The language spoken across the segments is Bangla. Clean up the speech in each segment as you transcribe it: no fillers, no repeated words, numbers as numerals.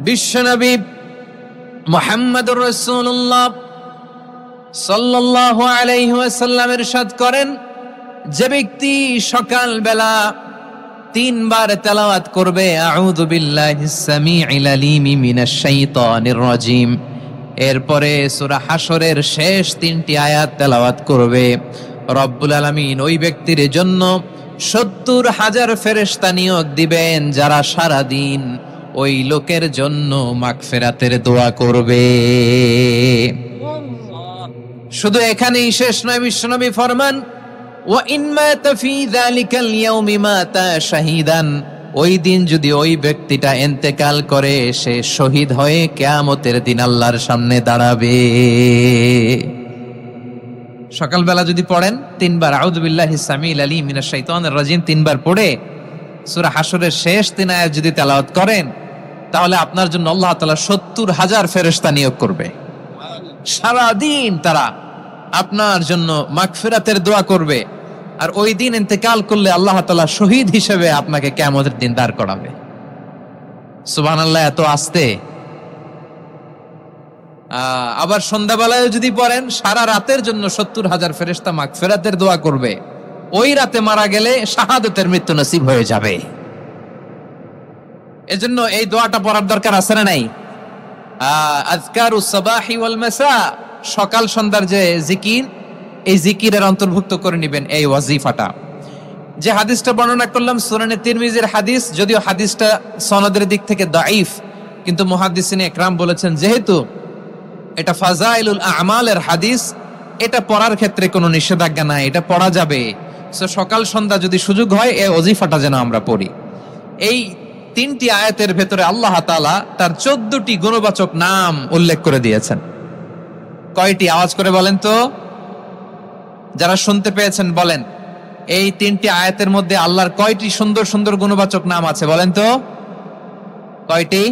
বিশ্বনবী মুহাম্মদুর রাসূলুল্লাহ সাল্লাল্লাহু আলাইহি ওয়াসাল্লাম ইরশাদ করেন, যে ব্যক্তি সকাল বেলা 3 বার তেলাওয়াত করবে আউযু বিল্লাহিস সামিউল আলিম মিনাশ শাইতানির রাজিম, এরপরে সূরা হাশরের শেষ 3টি আয়াত তেলাওয়াত করবে, রব্বুল আলামিন ওই ব্যক্তির জন্য 70,000 ফেরেশতা নিয়োগ দিবেন যারা সারা দিন ওই লোকের জন্য মাগফিরাতের দোয়া করবে। শুধু এখানেই শেষ নয়, বিশ্বনবী ফরমান ওয়া ইন মাতা ফি যালিকাল ইয়াউমি মাতা শাহীদান, ওই দিন যদি ওই ব্যক্তিটা ইন্তেকাল করে সে শহীদ হয়ে কিয়ামতের দিন আল্লাহর সামনে দাঁড়াবে। সকালবেলা যদি পড়েন 3 বার আউযু বিল্লাহিস সামিউল আলিম মিনাশ শাইতানির রাজিম 3 বার পড়ে সূরা হাশরের শেষ 3 আয়াত যদি তেলাওয়াত করেন, তাহলে আপনার জন্য আল্লাহ তাআলা 70,000 ফেরেশতা নিয়োগ করবে। সারা দিন তারা আপনার জন্য মাগফিরাতের দোয়া করবে, আর ওই দিন ইন্তেকাল করলে আল্লাহ তাআলা শহীদ হিসেবে আপনাকে কিয়ামতের দিন দাঁড় করাবে। সুবহানাল্লাহ, এত আস্তে। আবার সন্ধ্যাবেলায় যদি পড়েন, সারা রাতের জন্য 70,000 ফেরেশতা মাগফিরাতের দোয়া করবে। ওই রাতে মারা গেলে শাহাদাতের মৃত্যু নসিব হয়ে যাবে। এজন্য এই দোয়াটা পড়ার দরকার আছে না নাই? আযকারুস সাবাহি ওয়াল মাসা, সকাল সন্ধ্যার যে জিকির, এই জিকিরের অন্তর্ভুক্ত করে নেবেন এই ওয়াজিফাটা। যে হাদিসটা বর্ণনা করলাম সুনানে তিরমিজির হাদিস, যদিও হাদিসটা সনদের দিক থেকে দাঈফ, কিন্তু মুহাদ্দিসিনে ইকরাম বলেছেন যেহেতু এটা ফাজাইলুল আমালের হাদিস, এটা পড়ার ক্ষেত্রে কোনো নিষেধাজ্ঞা নাই, এটা পড়া যাবে। সো সকাল সন্ধ্যা যদি সুযোগ হয় এই ওয়াজিফাটা যেন আমরা পড়ি। এই 3টি আয়াতের ভেতরে আল্লাহ তাআলা তার 14টি গুণবাচক নাম উল্লেখ করে দিয়েছেন। কয়টি? আওয়াজ করে বলেন তো, যারা শুনতে পেয়েছেন বলেন, এই 3টি আয়াতের মধ্যে আল্লাহর কয়টি সুন্দর সুন্দর গুণবাচক নাম আছে বলেন তো? কয়টি?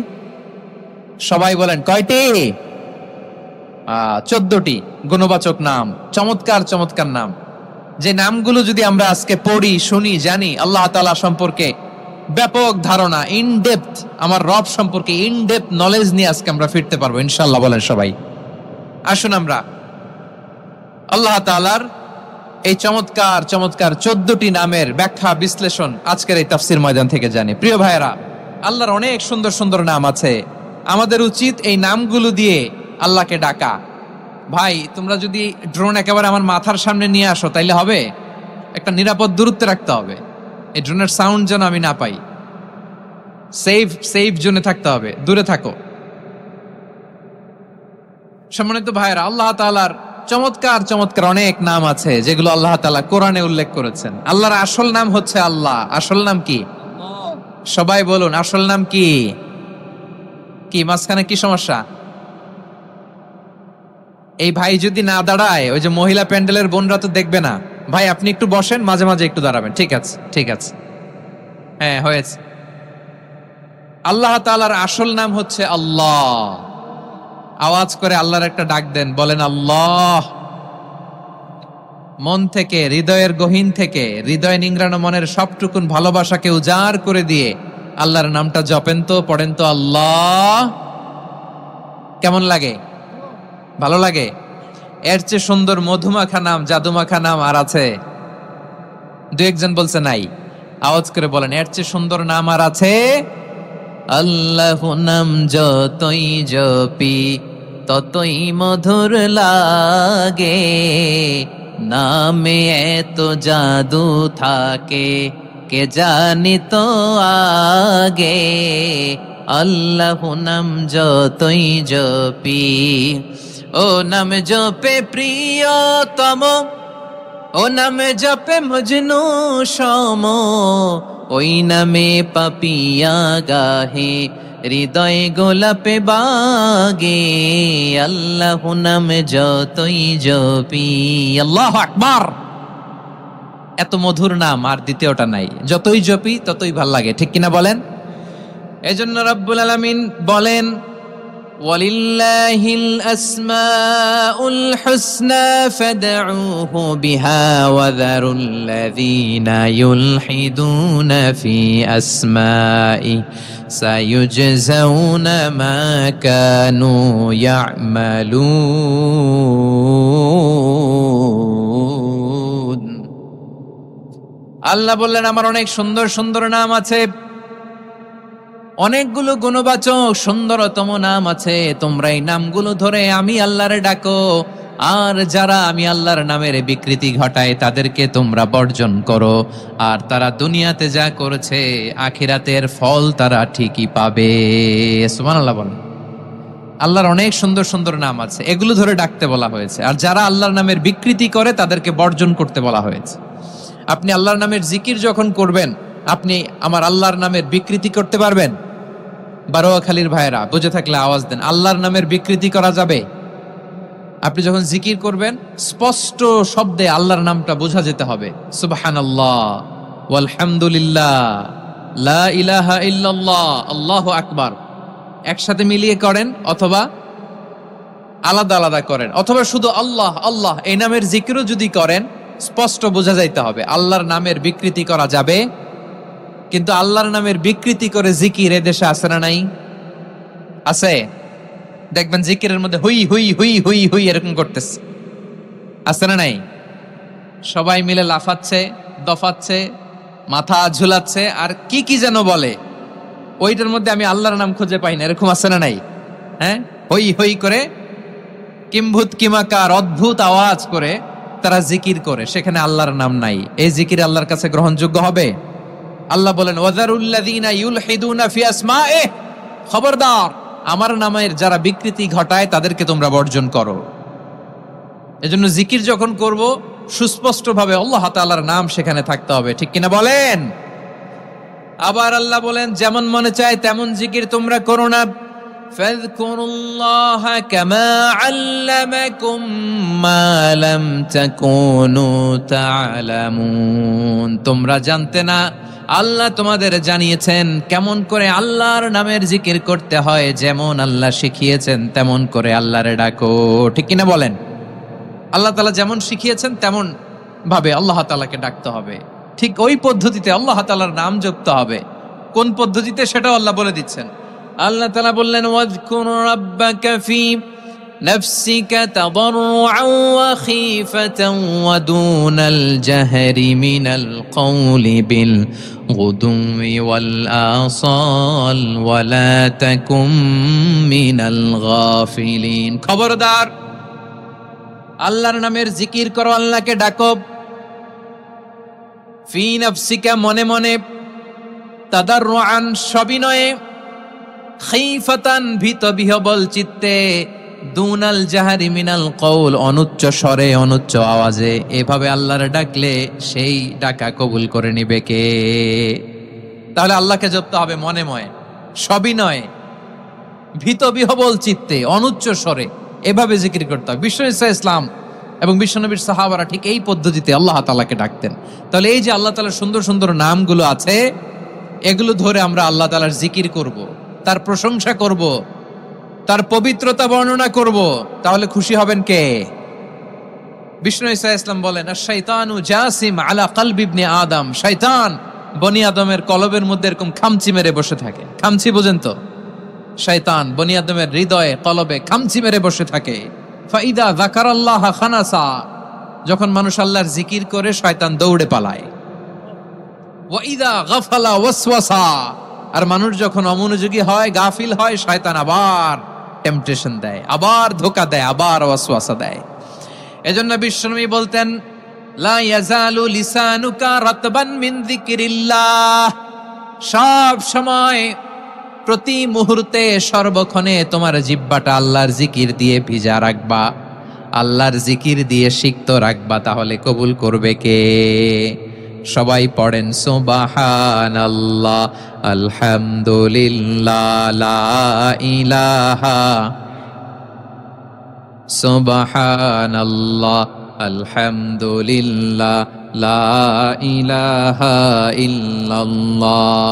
সবাই বলেন কয়টি? 14টি গুণবাচক নাম, চমৎকার চমৎকার নাম। যে নামগুলো যদি আমরা আজকে পড়ি, শুনি, জানি, আল্লাহ তাআলা সম্পর্কে ব্যাপক ধারণা, ইন ডেপথ, আমার রব সম্পর্কে ইন ডেপথ নলেজ নিয়ে আজকে আমরা ফিরতে পারবো ইনশাআল্লাহ। বলেন সবাই। আসুন আমরা আল্লাহ তাআলার এই চমৎকার চমৎকার 14টি নামের ব্যাখ্যা বিশ্লেষণ আজকের এই তাফসীর ময়দান থেকে জানি। প্রিয় ভাইয়েরা, আল্লাহর অনেক সুন্দর সুন্দর নাম আছে, আমাদের উচিত এই নামগুলো দিয়ে আল্লাহকে ডাকা। ভাই, তোমরা যদি ড্রোন একেবারে আমার মাথার সামনে নিয়ে আসো তাইলে হবে? একটা নিরাপদ দূরত্বে রাখতে হবে, এই ড্রোনের সাউন্ড যেন আমি না পাই। সেফ জোনে থাকতে হবে, দূরে থাকো। সম্মানিত ভাইয়েরা, আল্লাহ তাআলার চমৎকার চমৎকার অনেক নাম আছে যেগুলো আল্লাহ তাআলা কোরআনে উল্লেখ করেছেন। আল্লাহর আসল নাম হচ্ছে আল্লাহ। আসল নাম কি? সবাই বলুন, আসল নাম কি? কি মাঝখানে কি সমস্যা? এই ভাই যদি না দাঁড়ায়, ওই যে মহিলা প্যান্ডেলের বোনরা তো দেখবে না। ভাই আপনি একটু বসেন, মাঝে মাঝে একটু দাঁড়াবেন। ঠিক আছে, ঠিক আছে, হ্যাঁ হয়েছে। আল্লাহ তাআলার আসল নাম হচ্ছে আল্লাহ। আওয়াজ করে আল্লাহর একটা ডাক দেন, বলেন আল্লাহ। মন থেকে, হৃদয়ের গহীন থেকে, হৃদয় নিংড়ানো মনের সবটুকুন ভালোবাসাকে উজাড় করে দিয়ে আল্লাহর নামটা জপেন তো, পড়েন তো আল্লাহ। কেমন লাগে? ভালো লাগে? এর চেয়ে সুন্দর মধুমাখা নাম, জাদুমাখা নাম আর আছে? 2-1 বলছে নাই। আওয়াজ করে বলেন, এর চেয়ে সুন্দর নাম আর আছে? আল্লাহু নাম যতই জপি ততই মধুর লাগে, নামে এত জাদু থাকে কে জানি তো আগে। আল্লাহু নাম যতই জপি, ও নাম জপে প্রিয়তম, ও নামে জপে মজনু সম, ওই নামে পাপিয়া গাহে হৃদয় গোলাপে বাগে। আল্লাহু নাম যতই জপি। আল্লাহু আকবার। এত মধুর নাম আর দ্বিতীয়টা নাই, যতই জপি ততই ভাল লাগে, ঠিক কিনা বলেন? এজন্য রব্বুল আলামিন বলেন, ওয়ালিল্লাহিল আসমাউল হুসনা ফাদউহু বিহা ওয়া যারুল্লাযীনা ইউলহিদুনা ফি আসমাই সায়ুজজাউনা মা কানু ইয়া'মালুন। আল্লাহ বললেন, আমার অনেক সুন্দর সুন্দর নাম আছে, অনেকগুলো গুণবাচক সুন্দরতম নাম আছে। তোমরা এই নামগুলো ধরে আমি আল্লাহরে ডাকো, আর যারা আমি আল্লাহর নামের বিকৃতি ঘটায় তাদেরকে তোমরা বর্জন করো। আর তারা দুনিয়াতে যা করেছে আখিরাতের ফল তারা ঠিকই পাবে। সুবহানাল্লাহ বলেন। আল্লাহর অনেক সুন্দর সুন্দর নাম আছে, এগুলো ধরে ডাকতে বলা হয়েছে। আর যারা আল্লাহর নামের বিকৃতি করে তাদেরকে বর্জন করতে বলা হয়েছে। আপনি আল্লাহর নামের জিকির যখন করবেন, আপনি আমার আল্লাহর নামের বিকৃতি করতে পারবেন? বারোয়াখালীর ভাইয়েরা বুঝে থাকলে আওয়াজ দেন। আল্লাহর নামের বিকৃতি করা যাবে? আপনি যখন জিকির করবেন স্পষ্ট শব্দে আল্লাহর নামটা বোঝা যেতে হবে। সুবহানাল্লাহ, ওয়ালহামদুলিল্লাহ, লা ইলাহা ইল্লাল্লাহ, আল্লাহু আকবার একসাথে মিলিয়ে করেন, অথবা আলাদা আলাদা করেন, অথবা শুধু আল্লাহ আল্লাহ এই নামের জিকিরও যদি করেন স্পষ্ট বোঝা যাইতে হবে। আল্লাহর নামের বিকৃতি করা যাবে, কিন্তু আল্লাহর নামের বিকৃতি করে জিকির এদেশে আছে না নাই? আছে। দেখবেন জিকিরের মধ্যে হুই হুই হুই হুই হুই এরকম করতেছে, আছে না নাই? সবাই মিলে লাফাচ্ছে, দফাচ্ছে, মাথা ঝুলাচ্ছে, আর কি কি যেন বলে, ওইটার মধ্যে আমি আল্লাহর নাম খুঁজে পাই না, এরকম আছে না নাই? হ্যাঁ, হই হই করে কিম্ভূত কিমাকার অদ্ভুত আওয়াজ করে তারা জিকির করে, সেখানে আল্লাহর নাম নাই। এই জিকির আল্লাহর কাছে গ্রহণযোগ্য হবে? আল্লাহ বলেন, ওয়াযারুল্লাযীনা ইউলহিদুনা ফি আসমাইহি, খবরদার আমার নামের যারা বিকৃতি ঘটায় তাদেরকে তোমরা বর্জন করো। এজন্য জিকির যখন করব সুস্পষ্টভাবে আল্লাহ তাআলার নাম সেখানে থাকতে হবে, ঠিক কিনা বলেন? আবার আল্লাহ বলেন, যেমন মনে চায় তেমন জিকির তোমরা করো না। ফাযকুরুল্লাহা কামা আল্লামাকুম মা লাম তাকুনু তা'লামুন। তোমরা জানতে না, আল্লাহ তোমাদের জানিয়েছেন কেমন করে আল্লাহর নামের জিকির করতে হয়। যেমন আল্লাহ শিখিয়েছেন তেমন করে আল্লাহরে ডাকো, ঠিক কিনা বলেন? আল্লাহ তাআলা যেমন শিখিয়েছেন তেমন ভাবে আল্লাহ তাআলাকে ডাকতে হবে, ঠিক ওই পদ্ধতিতে আল্লাহ তাআলার নাম জপতে হবে। কোন পদ্ধতিতে সেটাও আল্লাহ বলে দিচ্ছেন। আল্লাহ তাআলা বললেন, ওয়াযকুর রাব্বাকা ফি নাফসিকা তাদাররুআন ওয়া খীফাতান ওয়া দুনাল জাহরি মিনাল কওলি বিল গুদুওয়ি ওয়াল আসাল ওয়া লা তাকুম মিনাল গাফিলিন। খবরদার আল্লাহর নামের জিকির করো, আল্লাহকে ডাকো। ফি নাফসিকা মনে মনে, তাদাররুআন সবিনয়ে, খীফাতান ভীত বিহবল চিত্তে, দুনাল জাহারি মিনাল কওল অনুচ্চ স্বরে অনুচ্চ আওয়াজে। এভাবে আল্লাহর ডাকলে সেই ডাকা কবুল করে নিবে কে? তাহলে আল্লাহকে জপতে হবে মনে মনে, সবিনয়ে, ভীত বিহবল চিত্তে, অনুচ্চ স্বরে, এভাবে জিকির করতে হবে। বিশ্ব ইসলাম এবং বিশ্বনবীর সাহাবারা ঠিক এই পদ্ধতিতে আল্লাহ তাআলাকে ডাকতেন। তাহলে এই যে আল্লাহ তাআলার সুন্দর সুন্দর নামগুলো আছে, এগুলো ধরে আমরা আল্লাহ তাআলার জিকির করব, তার প্রশংসা করব, তার পবিত্রতা বর্ণনা করব, তাহলে খুশি হবেন কে? বিষ্ণু ঈসা ইসলাম বলেন, আশ-শাইতানু জাসিম আলা কলবি ইবনে আদম। শয়তান বনি আদমের কলবের মধ্যে এরকম খামচি মেরে বসে থাকে। খামচি বোঝেন তো? শয়তান বনি আদমের হৃদয়ে কলবে খামচি মেরে বসে থাকে। ফাইদা যাকারাল্লাহ খানাসা, যখন মানুষ আল্লাহর জিকির করে শয়তান দৌড়ে পালায়। ওয়াইদা গাফালা ওয়াসওয়াসা, আর মানুষ যখন অমনোযোগী হয়, গাফিল হয়, শয়তান আবার টেম্পটেশন দেয়, আবার ধোঁকা দেয়, আবার ওয়াসওয়াসা দেয়। এজন্য বিশ্বনবী বলতেন, লা ইয়াজালু লিসানুকা রাতবান মিন যিকরিল্লাহ, সব সময় প্রতি মুহূর্তে সর্বক্ষণে তোমার জিহ্বাটা আল্লাহর জিকির দিয়ে ভিজা রাখবা, আল্লাহর জিকির দিয়ে সিক্ত রাখবা, তাহলে কবুল করবে কে? সবাই পড়েন সুবহানাল্লাহ, আলহামদুলিল্লাহ, লা ইলাহা, সুবহানাল্লাহ, আলহামদুলিল্লাহ, লা ইলাহা ইল্লাল্লাহ,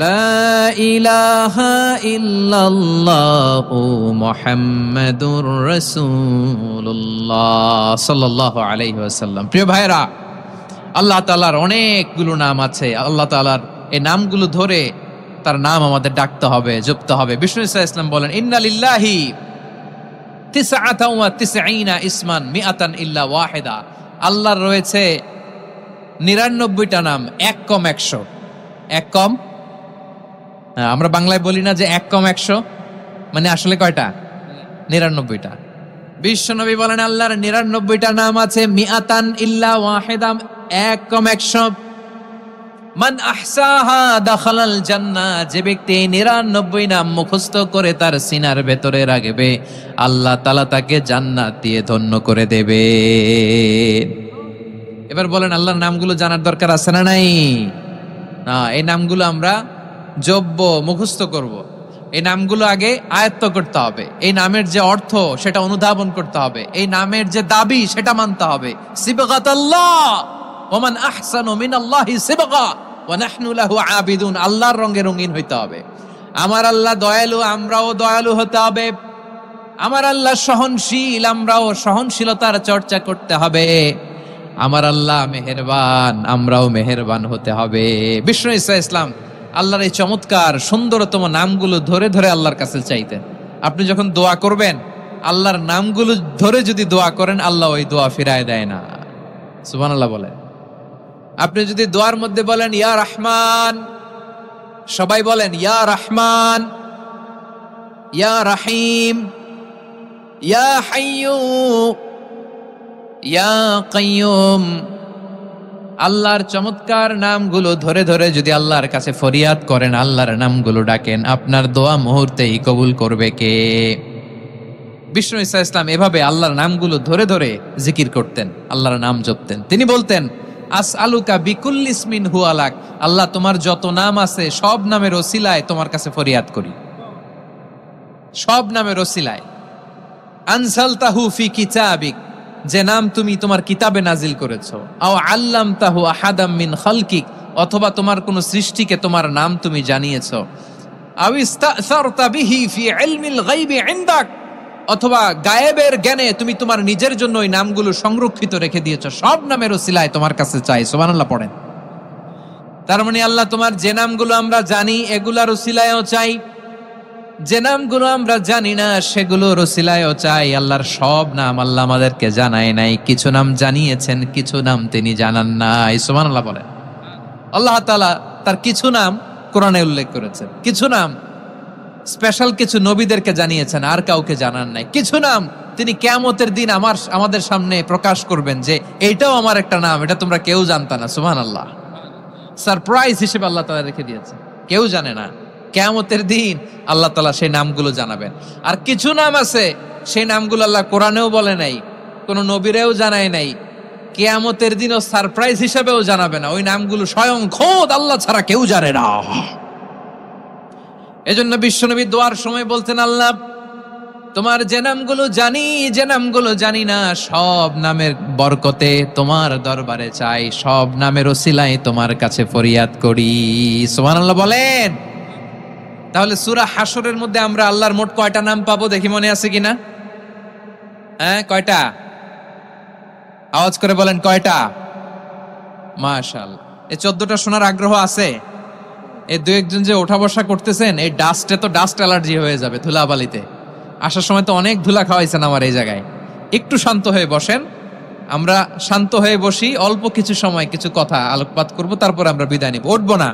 লা ইলাহা ইল্লাল্লাহু মুহাম্মাদুর রাসূলুল্লাহ সাল্লাল্লাহু আলাইহি ওয়াসাল্লাম। প্রিয় ভাইরা, আল্লাহ তাআলার অনেকগুলো নাম আছে। আল্লাহ তাআলার এই নামগুলো ধরে তার নাম আমাদের ডাকতে হবে, জপতে হবে। বিষ্ণু ইসলাম বলেন, ইন্না লিল্লাহি 99 ইসমান মিআতান ইল্লা ওয়াহিদা। আল্লাহর রয়েছে 99টা নাম, এক কম 100। এক কম, আমরা বাংলায় বলি না যে এক কম 100, মানে আসলে কয়টা? 99টা। বিশ্বনবী বলেন আল্লাহর 99টা নাম আছে, মিআতান ইল্লা ওয়াহিদা, এক কম 100। মান আহসাহা দাখালাল জান্নাহ, যে ব্যক্তি 99 নাম মুখস্থ করে তার সিনার ভেতরে রাখবে, আল্লাহ তাআলা তাকে জান্নাত দিয়ে ধন্য করে দেবে। এবার বলেন, আল্লাহর নামগুলো জানার দরকার আছে না নাই? না, এই নামগুলো আমরা জপব, মুখস্থ করব। এই নামগুলো আগে আয়ত্ত করতে হবে। এই নামের যে অর্থ সেটা অনুধাবন করতে হবে। এই নামের যে দাবি সেটা মানতে হবে। সিবগাতাল্লাহ ওয়া মান আহসানু মিনাল্লাহি সিবগা ওয়া নাহনু লাহু আবিদুন। আল্লাহর রঙে রঙিন হইতে হবে। আমার আল্লাহ দয়ালু, আমরাও দয়ালু হতে হবে। আমার আল্লাহ সহনশীল, আমরাও সহনশীলতার চর্চা করতে হবে। আমার আল্লাহ মেহেরবান, আমরাও মেহেরবান হতে হবে। বিষ্ণু ঈসা ইসলাম আল্লাহর এই চমৎকার সুন্দরতম নামগুলো ধরে ধরে আল্লাহর কাছে চাইতেন। আপনি যখন দোয়া করবেন, আল্লাহর নামগুলো ধরে যদি দোয়া করেন, আল্লাহ ওই দোয়া ফিরায় দেয় না। সুবহানাল্লাহ বলে। আপনি যদি দোয়ার মধ্যে বলেন ইয়া রহমান, সবাই বলেন ইয়া রহমান, ইয়া রহিম, ইয়া হাইয়্যু, ইয়া কাইয়্যুম। আল্লাহর চমৎকার নামগুলো ধরে ধরে যদি আল্লাহর কাছে ফরিয়াদ করেন, আল্লাহর নামগুলো ডাকেন, আপনার দোয়া মুহূর্তেই কবুল করবে কে? বিষ্ণু ঈসা ইসলাম এভাবে আল্লাহর নামগুলো ধরে ধরে জিকির করতেন, আল্লাহর নাম জপতেন। তিনি বলতেন, আসআলুকা বিকুল্লি ইসমিন হুয়া লাক, আল্লাহ তোমার যত নাম আছে সব নামের ওসিলায় তোমার কাছে ফরিয়াদ করি, সব নামের ওসিলায়। আনসালতাহু ফি কিতাবিক, যে নাম তুমি তোমার কিতাবে নাজিল করেছো। আও আল্লামতাহু আহাদাম মিন খালকিক, অথবা তোমার কোন সৃষ্টিকে তোমার নাম তুমি জানিয়েছো। আও ইস্তাসারতা বিহি ফি ইলমিল গায়বি ইনদাক, অথবা গায়েবের জ্ঞানে তুমি তোমার নিজের জন্য ওই নামগুলো সংরক্ষিত রেখে দিয়েছো। সব নামের ওসিলায় তোমার কাছে চাই। সুবহানাল্লাহ পড়েন। তার মানে আল্লাহ তোমার যে নামগুলো আমরা জানি এগুলার ওসিলায়ও চাই, যে নামগুলো আমরা জানি না সেগুলোর ওসিলায়ও চাই। আল্লাহর সব নাম আল্লাহ আমাদেরকে জানায় নাই, কিছু নাম জানিয়েছেন, কিছু নাম তিনি জানান নাই। সুবহানাল্লাহ বলেন। আল্লাহ তাআলা তার কিছু নাম কোরআনে উল্লেখ করেছেন, কিছু নাম স্পেশাল কিছু নবীদেরকে জানিয়েছেন, আর কাউকে জানান নাই। কিছু নাম তিনি কিয়ামতের দিন আমাদের সামনে প্রকাশ করবেন যে এইটাও আমার একটা নাম, এটা তোমরা কেউ জানতা না। সুবহানাল্লাহ। সারপ্রাইজ হিসেবে আল্লাহ তাআলা রেখে দিয়েছেন, কেউ জানে না। কিয়ামতের দিন আল্লাহ তাআলা সেই নামগুলো জানাবেন। আর কিছু নাম আছে সেই নামগুলো আল্লাহ কোরআনেও বলে নাই, কোন নবীরেও জানায় নাই, কিয়ামতের দিনও সারপ্রাইজ হিসেবেও জানাবে না। ওই নামগুলো স্বয়ং খোদ আল্লাহ ছাড়া কেউ জানে না। এজন্য বিশ্বনবী দোয়ার সময় বলতেন, আল্লাহ তোমার যে নামগুলো জানি, যে নামগুলো জানি না, সব নামের বরকতে তোমার দরবারে চাই, সব নামের ওসিলায় তোমার কাছে ফরিয়াদ করি। সুবহানাল্লাহ বলেন। তাহলে সূরা হাশরের মধ্যে আমরা আল্লাহর মোট কয়টা নাম পাবো দেখি, মনে আছে কিনা? হ্যাঁ, কয়টা? আওয়াজ করে বলেন কয়টা? মাশাআল্লাহ। এই 14টা শোনার আগ্রহ আছে? এই দু একজন যে ওঠা বসা করতেছেন, এই ডাস্টে তো ডাস্ট অ্যালার্জি হয়ে যাবে, ধুলাবালিতে। আসার সময় তো অনেক ধুলা খাওয়াইছেন আমার এই জায়গায়। একটু শান্ত হয়ে বসেন, আমরা শান্ত হয়ে বসি, অল্প কিছু সময় কিছু কথা আলোকপাত করব, তারপর আমরা বিদায় নিব। উঠবো না,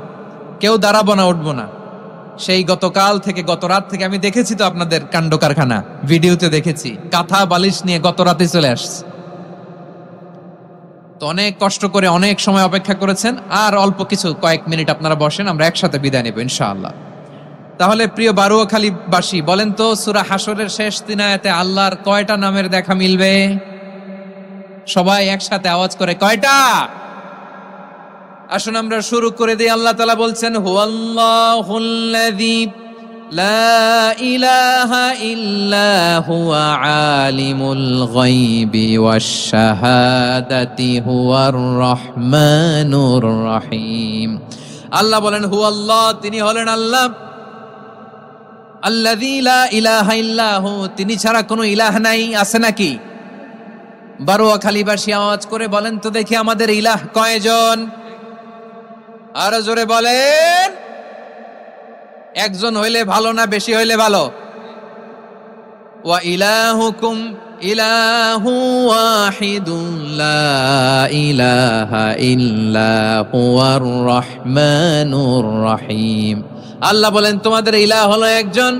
কেউ দাঁড়াবো না, উঠবো না। সেই গতকাল থেকে, গত রাত থেকে আমি দেখেছি তো আপনাদের কাণ্ড কারখানা, ভিডিওতে দেখেছি, কাঁথা বালিশ নিয়ে গত রাতে চলে আসছে। তো অনেক কষ্ট করে অনেক সময় অপেক্ষা করেছেন, আর অল্প কিছু কয়েক মিনিট আপনারা বসেন, আমরা একসাথে বিদায় নেব ইনশাআল্লাহ। তাহলে প্রিয় বারুয়াখালীবাসী, বলেন তো সূরা হাশরের শেষ 3 আয়াতে আল্লাহর কয়টা নামের দেখা মিলবে? সবাই একসাথে আওয়াজ করে কয়টা? আসুন আমরা শুরু করে দিই। আল্লাহ তাআলা বলছেন, হুয়াল্লাহুল্লাযী লা ইলাহা ইল্লা হুয়া আলিমুল গায়বি ওয়াশ শাহাদাতি হুয়ার রহমানুর রহিম। আল্লাহ বলেন হু আল্লাহ, তিনি হলেন আল্লাহ, আল্লাযী লা ইলাহা ইল্লাহু, তিনি ছাড়া কোনো ইলাহ নাই। আছে নাকি? বারোয়াখালীবাসী আওয়াজ করে বলেন তো দেখি আমাদের ইলাহ কয়জন? আরো জোরে বলেন। একজন হইলে ভালো না বেশি হইলে ভালো? ওয়া ইলাহুকুম ইলাহু ওয়াহিদুন লা ইলাহা ইল্লা হুয়ার রহমানুর রহিম। আল্লাহ বলেন তোমাদের ইলাহ হলো একজন,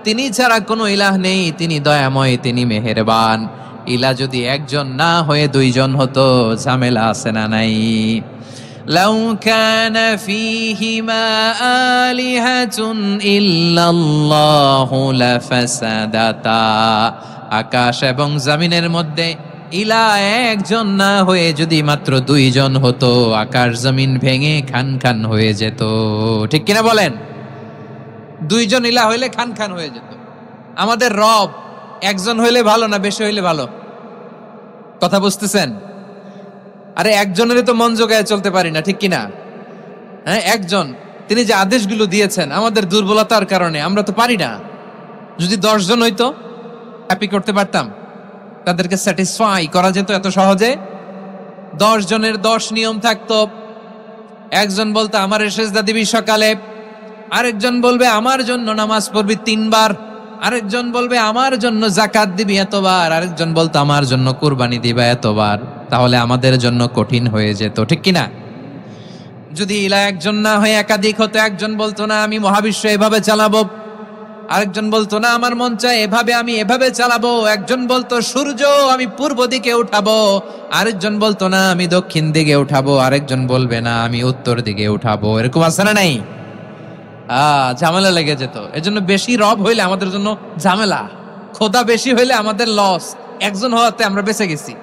তিনি ছাড়া কোনো ইলাহ নেই, তিনি দয়াময়, তিনি মেহেরবান। ইলাহ যদি একজন না হয়ে দুইজন হতো, ঝামেলা আছে না নাই? লাউ কানা ফীহিমা আলিহাতুন ইল্লাল্লাহু লাফাসাদাতা, আকাশ এবং জমিনের মধ্যে ইলাহ একজন না হয়ে যদি মাত্র দুইজন হতো, আকাশ জমিন ভেঙে খান খান হয়ে যেত। ঠিক কিনা বলেন? দুইজন ইলাহ হইলে খান খান হয়ে যেত। আমাদের রব একজন হইলে ভালো না বেশি হইলে ভালো? কথা বুঝতেছেন? আরে একজনেরই তো মন জোগায় চলতে পারি না, ঠিক কিনা? হ্যাঁ, একজন, তিনি যে আদেশগুলো দিয়েছেন আমাদের দুর্বলতার কারণে আমরা তো পারি না। যদি 10 জন হইতো হ্যাপি করতে পারতাম, তাদেরকে স্যাটিসফাই করা যেত এত সহজে। 10 জনের 10 নিয়ম থাকতো। একজন বলতো আমার সেজদা দিবি সকালে, আরেকজন বলবে আমার জন্য নামাজ পড়বি 3 বার, আরেকজন বলবে আমার জন্য যাকাত দিবি এতবার, আরেকজন বলতো আমার জন্য কুরবানি দিবা এতবার। তাহলে আমাদের জন্য কঠিন হয়ে যেত, ঠিক কিনা? যদি ইলাহ একজন না হয়ে একাধিক হতো, একজন বলতো না আমি মহাবিশ্ব এভাবে চালাবো, আরেকজন বলতো না আমার মন চায় এভাবে, আমি এভাবে চালাবো, একজন বলতো সূর্য আমি পূর্ব দিকে উঠাবো, আরেকজন বলতো না আমি দক্ষিণ দিকে উঠাবো, আরেকজন বলবে না আমি উত্তর দিকে উঠাবো। এরকম আছে না নাই? ঝামেলা লেগে যেত। এজন্য বেশি রব হইলে আমাদের জন্য ঝামেলা, খোদা বেশি হইলে আমাদের লস। একজন হওয়াতে আমরা বেঁচে গেছি।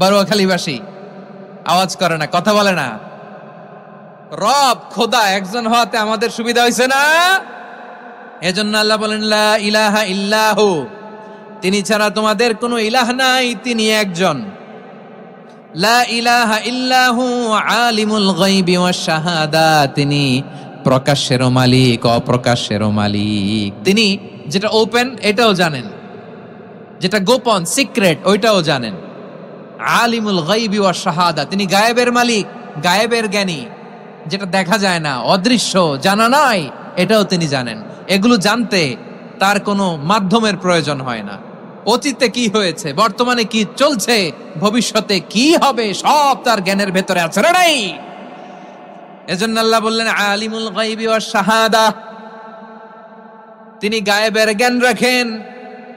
বারোয়াখালীবাসী আওয়াজ করে না, কথা বলে না। রব খোদা একজন হওয়াতে আমাদের সুবিধা হয়েছে না? এজন্য আল্লাহ বলেন লা ইলাহা ইল্লাহু, তিনি ছাড়া তোমাদের কোনো ইলাহ নাই, তিনি একজন। লা ইলাহা ইল্লাহু আলিমুল গায়বি ওয়াশ শাহাদা, তিনি প্রকাশ্যেরও মালিক অপ্রকাশ্যেরও মালিক। তিনি যেটা ওপেন এটাও জানেন, যেটা গোপন সিক্রেট ওইটাও জানেন। আলিমুল গায়বি ওয়াশ শাহাদা, তিনি গায়েবের মালিক, গায়েবের জ্ঞানী, যেটা দেখা যায় না, অদৃশ্য, জানা নাই, এটাও তিনি জানেন। এগুলো জানতে তার কোনো মাধ্যমের প্রয়োজন হয় না। অতীতে কি হয়েছে, বর্তমানে কি চলছে, ভবিষ্যতে কি হবে, সব তার জ্ঞানের ভেতরে আছে না নাই? এজন্য আল্লাহ বললেন আলিমুল গায়বি ওয়াশ শাহাদা, তিনি গায়েবের জ্ঞান রাখেন,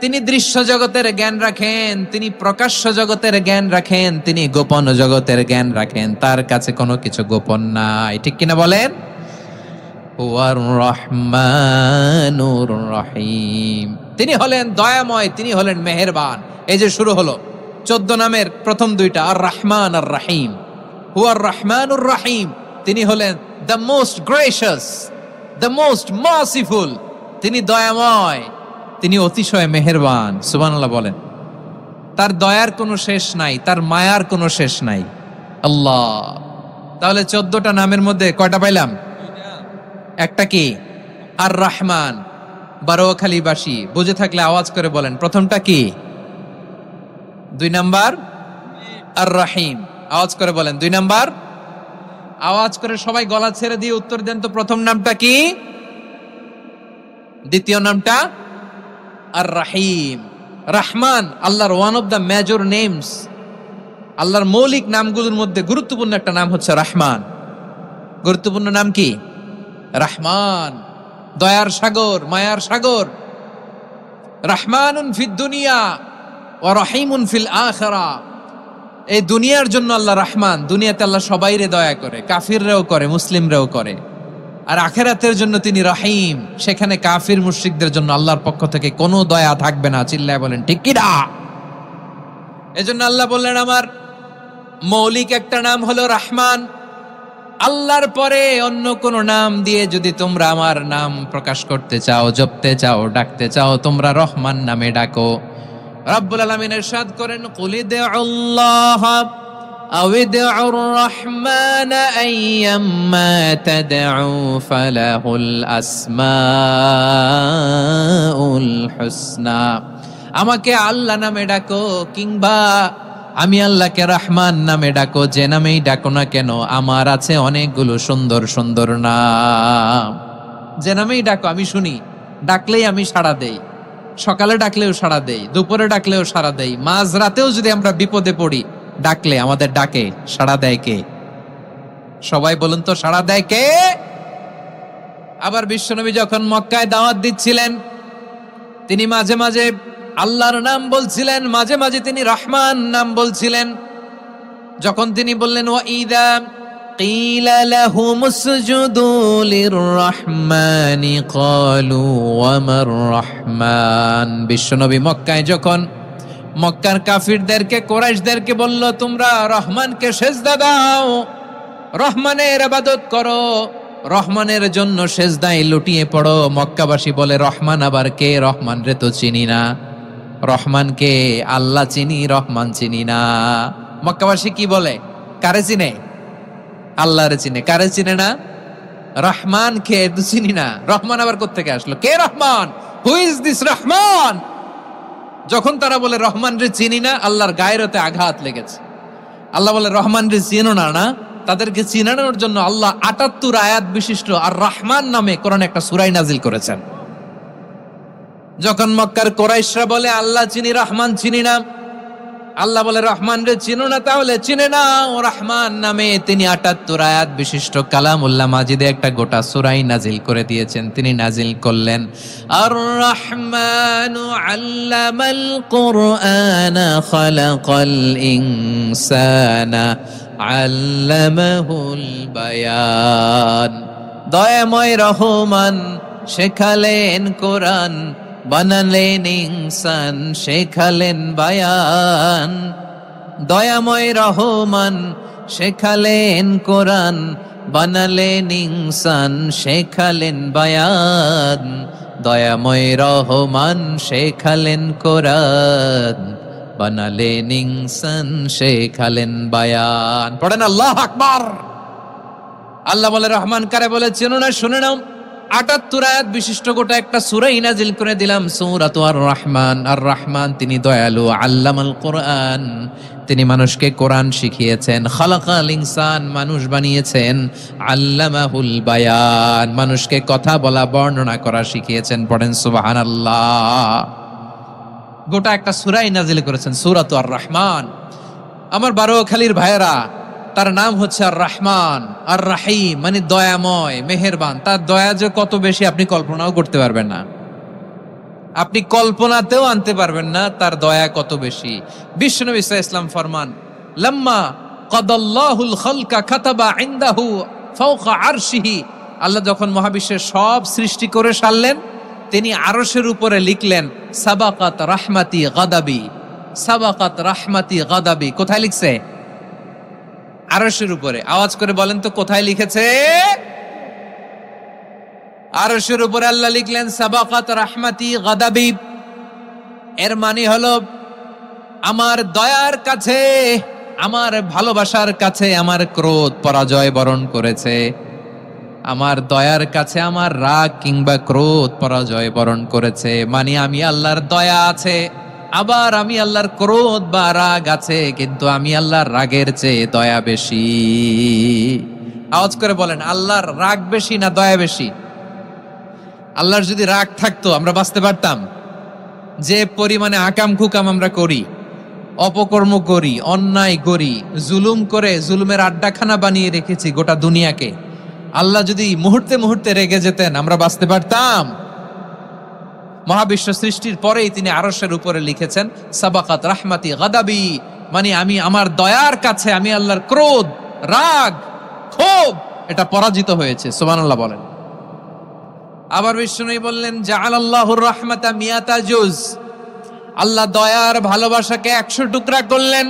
তিনি দৃশ্য জগতের জ্ঞান রাখেন, তিনি প্রকাশ্য জগতের জ্ঞান রাখেন, তিনি গোপন জগতের জ্ঞান রাখেন। তার কাছে কোনো কিছু গোপন নাই, ঠিক কিনা বলেন? হুয়ার রহমানুর রহিম, তিনি হলেন দয়াময়, তিনি হলেন মেহেরবান। এই যে শুরু হলো 14 নামের প্রথম 2টা, আর রহমান আর রহিম। হুয়ার রহমানুর রহিম, তিনি হলেন the most gracious, the most merciful, তিনি দয়াময়, তিনি অতিশয় মেহেরবান। সুবহানাল্লাহ বলেন। তার দয়ার কোনো শেষ নাই, তার মায়ার কোনো শেষ নাই। আল্লাহ, তাহলে 14টা নামের মধ্যে কয়টা পাইলাম? একটা কি? আর রহমান। বারোয়াখালীবাসী বুঝে থাকলে আওয়াজ করে বলেন প্রথমটা কি? 2 নাম্বার আর রহিম। আওয়াজ করে বলেন 2 নাম্বার। আওয়াজ করে সবাই গলা ছেড়ে দিয়ে উত্তর দেন তো, প্রথম নামটা কি, দ্বিতীয় নামটা? আর রহিম। রহমান আল্লাহর one of the major names, আল্লাহর মৌলিক নামগুলোর মধ্যে গুরুত্বপূর্ণ একটা নাম হচ্ছে রহমান। গুরুত্বপূর্ণ নাম কি? রহমান, দয়ার সাগর, মায়ার সাগর। রহমানুন ফিদ দুনিয়া ওয়া রহিমুন ফিল আখিরা। এই দুনিয়ার জন্য আল্লাহ রহমান, দুনিয়াতে আল্লাহ সবাইরে দয়া করে, কাফিররাও করে, মুসলিমরাও করে। আর আখিরাতের জন্য তিনি রহিম, সেখানে কাফির মুশরিকদের জন্য আল্লাহর পক্ষ থেকে কোনো দয়া থাকবে না। চিল্লায় বলেন ঠিক কি না? এজন্য আল্লাহ বললেন আমার মৌলিক একটা নাম হলো রহমান। আল্লাহর পরে অন্য কোন নাম দিয়ে যদি তোমরা আমার নাম প্রকাশ করতে চাও, জপতে চাও, ডাকতে চাও, তোমরা রহমান নামে ডাকো। রব্বুল আলামিন ইরশাদ করেন কুলিদুল্লাহ আউদিউর রহমান আইয়াম্মা তাদউ ফালাহুল আসমাউল হুসনা। আমাকে আল্লাহ নামে ডাকো কিংবা আমি আল্লাহকে রহমান নামে ডাকো, যে নামেই ডাকো না কেন আমার আছে অনেকগুলো সুন্দর সুন্দর নাম। যে নামেই ডাকো আমি শুনি, ডাকলেই আমি সাড়া দেই। সকালে ডাকলেও সাড়া দেই, দুপুরে ডাকলেও সাড়া দেই, মাঝরাতেও যদি আমরা বিপদে পড়ি ডাকলে আমাদের ডাকে সাড়া দেয় কে? সবাই বলুন তো, সাড়া দেয় কে? আবার বিশ্বনবী যখন মক্কায় দাওয়াত দিচ্ছিলেন তিনি মাঝে মাঝে আল্লাহর নাম বলছিলেন, মাঝে মাঝে তিনি রহমান নাম বলছিলেন। যখন তিনি বললেন ওয়াইদা কিলা লাহুম উসজুদু লিররহমানি ক্বালু ওয়ামার রহমান। বিশ্বনবী মক্কায় যখন মক্কার কাফিরদেরকে, কুরাইশদেরকে বলল তোমরা রহমানকে সেজদা দাও, রহমানের ইবাদত করো, রহমানের জন্য সেজদায় লুটিয়ে পড়ো, মক্কাবাসী বলে রহমান আবার কে? রহমান রে তো চিনি না। রহমানকে আল্লাহ চিনি, রহমান চিনি না। মক্কাবাসী কি বলে? কারে চিনে? আল্লাহরে চিনে। কারে চিনে না? রহমান কে তো চিনি না। রহমান আবার কোত্থেকে আসলো? কে Rahman? Who is this Rahman? যখন তারা বলে রহমান রে চিনি না, আল্লাহর গায়রতে আঘাত লেগেছে। আল্লাহ বলে রহমান রে চিনো না? না, তাদেরকে চিনানোর জন্য আল্লাহ ৭৮ আয়াত বিশিষ্ট আর রহমান নামে কোরআনে একটা সূরা নাজিল করেছেন। যখন মক্কার কুরাইশরা বলে আল্লাহ চিনি, রহমান চিনি না, আল্লাহ বলে রহমান রে চিনো না, তাহলে চিনে নাও রহমান নামে। তিনি ৭৮ আয়াত বিশিষ্ট কালামুল্লাহ মাজিদে একটা গোটা সূরা নাজিল করে দিয়েছেন। তিনি নাজিল করলেন আর রহমানু আল্লামাল কুরআনা খালাকাল ইনসানা আল্লামাহুল বায়ান। দয়াময় রহমান শেখালেন কোরআন, বানালেন ইনসান শেখালেন বায়ান। দয়াময় রহমান শেখালেন কোরআন, বানালেন ইনসান শেখালেন বায়ান। দয়াময় রহমান শেখালেন কোরআন, বানালেন ইনসান শেখালেন বায়ান। পড়েন আল্লাহু আকবার। আল্লাহ বলে রহমান কারে বলে চেনো না? শুনে নাও, ৭৮ আয়াত বিশিষ্ট গোটা একটা সূরা নাজিল করে দিলাম, সূরাতু আর রহমান। আর রহমান তিনি দয়ালু, আল্লামাল কোরআন তিনি মানুষকে কোরআন শিখিয়েছেন, খালাকাল ইনসান মানুষ বানিয়েছেন, আল্লামাহুল বায়ান মানুষকে কথা বলা বর্ণনা করা শিখিয়েছেন। পড়েন সুবহানাল্লাহ। গোটা একটা সূরা নাজিল করেছেন, সূরাতু আর রহমান। আমার বারোখালীর ভাইয়েরা, তার নাম হচ্ছে আর রহমান আর রাহিম, মানে দয়াময় মেহেরবান। তার দয়া যে কত বেশি আপনি কল্পনাও করতে পারবেন না, আপনি কল্পনাতেও আনতে পারবেন না তার দয়া কত বেশি। বিশ্বনবী সাল্লাল্লাহু আলাইহি ওয়াসাল্লাম ফরমান লাম্মা কাদাল্লাহুল খালকা কাতাবা ইনদাহু ফাওকা আরশিহি। আল্লাহ যখন মহাবিশ্বের সব সৃষ্টি করে সারলেন, তিনি আরশের উপরে লিখলেন সাবাকাত রাহমাতি গাদাবি। সাবাকাত রাহমাতি গাদাবি কোথায় লিখছে? আরশের উপরে। আওয়াজ করে বলেন তো কোথায় লিখেছে? আরশের উপরে আল্লাহ লিখলেন সাবাকাত রাহমাতি গাদাবি। এর মানে হলো আমার দয়ার কাছে, আমার ভালোবাসার কাছে আমার ক্রোধ পরাজয় বরণ করেছে। আমার দয়ার কাছে আমার রাগ কিংবা ক্রোধ পরাজয় বরণ করেছে। মানে আমি আল্লাহর দয়া আছে, আবার আমি আল্লাহর ক্রোধ বা রাগ আছে, কিন্তু আমি আল্লাহর রাগের চেয়ে দয়া বেশি। আওয়াজ করে বলেন আল্লাহর রাগ বেশি না দয়া বেশি? আল্লাহর যদি রাগ থাকতো আমরা বাঁচতে পারতাম? যে পরিমাণে আকাম কুকাম আমরা করি, অপকর্ম করি, অন্যায় করি, জুলুম করে জুলুমের আড্ডাখানা বানিয়ে রেখেছি গোটা দুনিয়াকে, আল্লাহ যদি মুহূর্তে মুহূর্তে রেগে যেতেন আমরা বাঁচতে পারতাম? মহাবিশ্ব সৃষ্টির পরেই তিনি আরশের উপরে লিখেছেন সাবাকাত রাহমাতি গাদাবি, মানে আমি আমার দয়ার কাছে আমি আল্লাহর ক্রোধ, রাগ, ক্ষোভ এটা পরাজিত হয়েছে। সুবহানাল্লাহ বলেন। আবার বিষ্ণু বললেন জাআলাল্লাহুর রাহমাতা মিয়াতা জুজ। আল্লাহ দয়ার ভালোবাসাকে ১০০ টুকরা করলেন,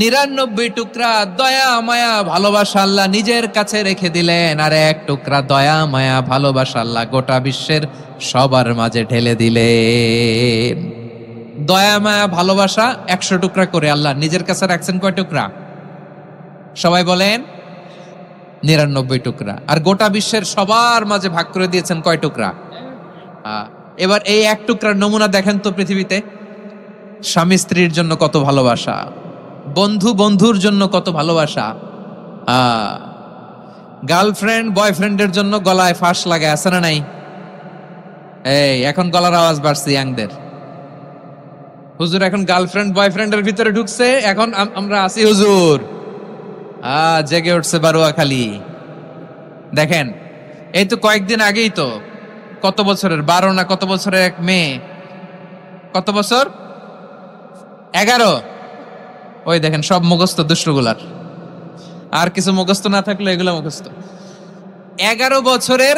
৯৯ টুকরা দয়া মায়া ভালোবাসা আল্লাহ নিজের কাছে রেখে দিলেন, আর ১ টুকরা দয়া মায়া ভালোবাসা আল্লাহ গোটা বিশ্বের সবার মাঝে ঢেলে দিলেন। দয়া মায়া ভালোবাসা ১০০ টুকরা করে আল্লাহ নিজের কাছে রাখছেন কয় টুকরা? সবাই বলেন 99 টুকরা। আর গোটা বিশ্বের সবার মাঝে ভাগ করে দিয়েছেন কয় টুকরা? এবার এই এক টুকরার নমুনা দেখেন তো পৃথিবীতে। স্বামী স্ত্রীর জন্য কত ভালোবাসা, বন্ধু বন্ধুর জন্য কত ভালোবাসা, গার্লফ্রেন্ড বয়ফ্রেন্ডের জন্য গলায় ফাঁস লাগে, আছে না নাই? এই এখন গলার আওয়াজ বাড়ছে ইয়াংদের। হুজুর এখন গার্লফ্রেন্ড বয়ফ্রেন্ডের ভিতরে ঢুকছে, এখন আমরা আছি হুজুর। জেগে উঠছে বারুয়াখালী। দেখেন এই তো কয়েকদিন আগেই তো, কত বছরের 12 না কত বছরের এক মেয়ে, কত বছর 11, ওই দেখেন সব মুখস্থ দুষ্টগুলার, আর কিছু মুখস্থ না থাকলে এগুলো মুখস্থ। 11 বছরের,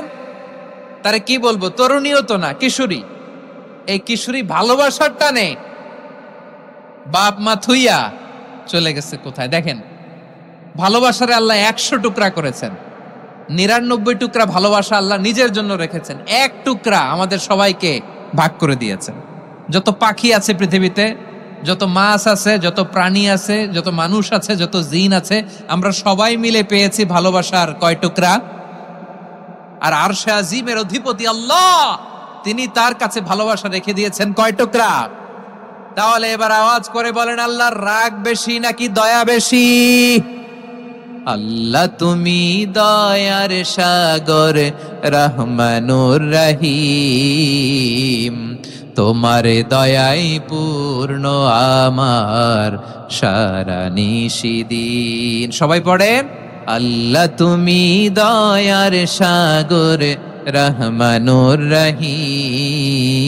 তারে কি বলবো, তরুণীও তো না, কিশোরী। এই কিশোরী ভালোবাসার টানে বাপ মা থুইয়া চলে গেছে কোথায়? দেখেন ভালোবাসারে আল্লাহ 100 টুকরা করেছেন, 99 টুকরা ভালোবাসা আল্লাহ নিজের জন্য রেখেছেন, এক টুকরা আমাদের সবাইকে ভাগ করে দিয়েছেন। যত পাখি আছে পৃথিবীতে, যত মাছ আছে, যত প্রাণী আছে, যত মানুষ আছে, যত জিন আছে, আমরা সবাই মিলে পেয়েছি ভালোবাসার কয় টুকরা? আর আরশে আজিমের অধিপতি আল্লাহ, তিনি তার কাছে ভালোবাসা রেখে দিয়েছেন কয় টুকরা? তাহলে এবার আওয়াজ করে বলেন, আল্লাহর রাগ বেশি নাকি দয়া বেশি? আল্লাহ তুমি দয়ার সাগর, রহমানুর রহিম, তোমার দয়াই পূর্ণ আমার সারা নিশিদিন। সবাই পড়েন, আল্লাহ তুমি দয়ার সাগর, রহমানুর রহিম,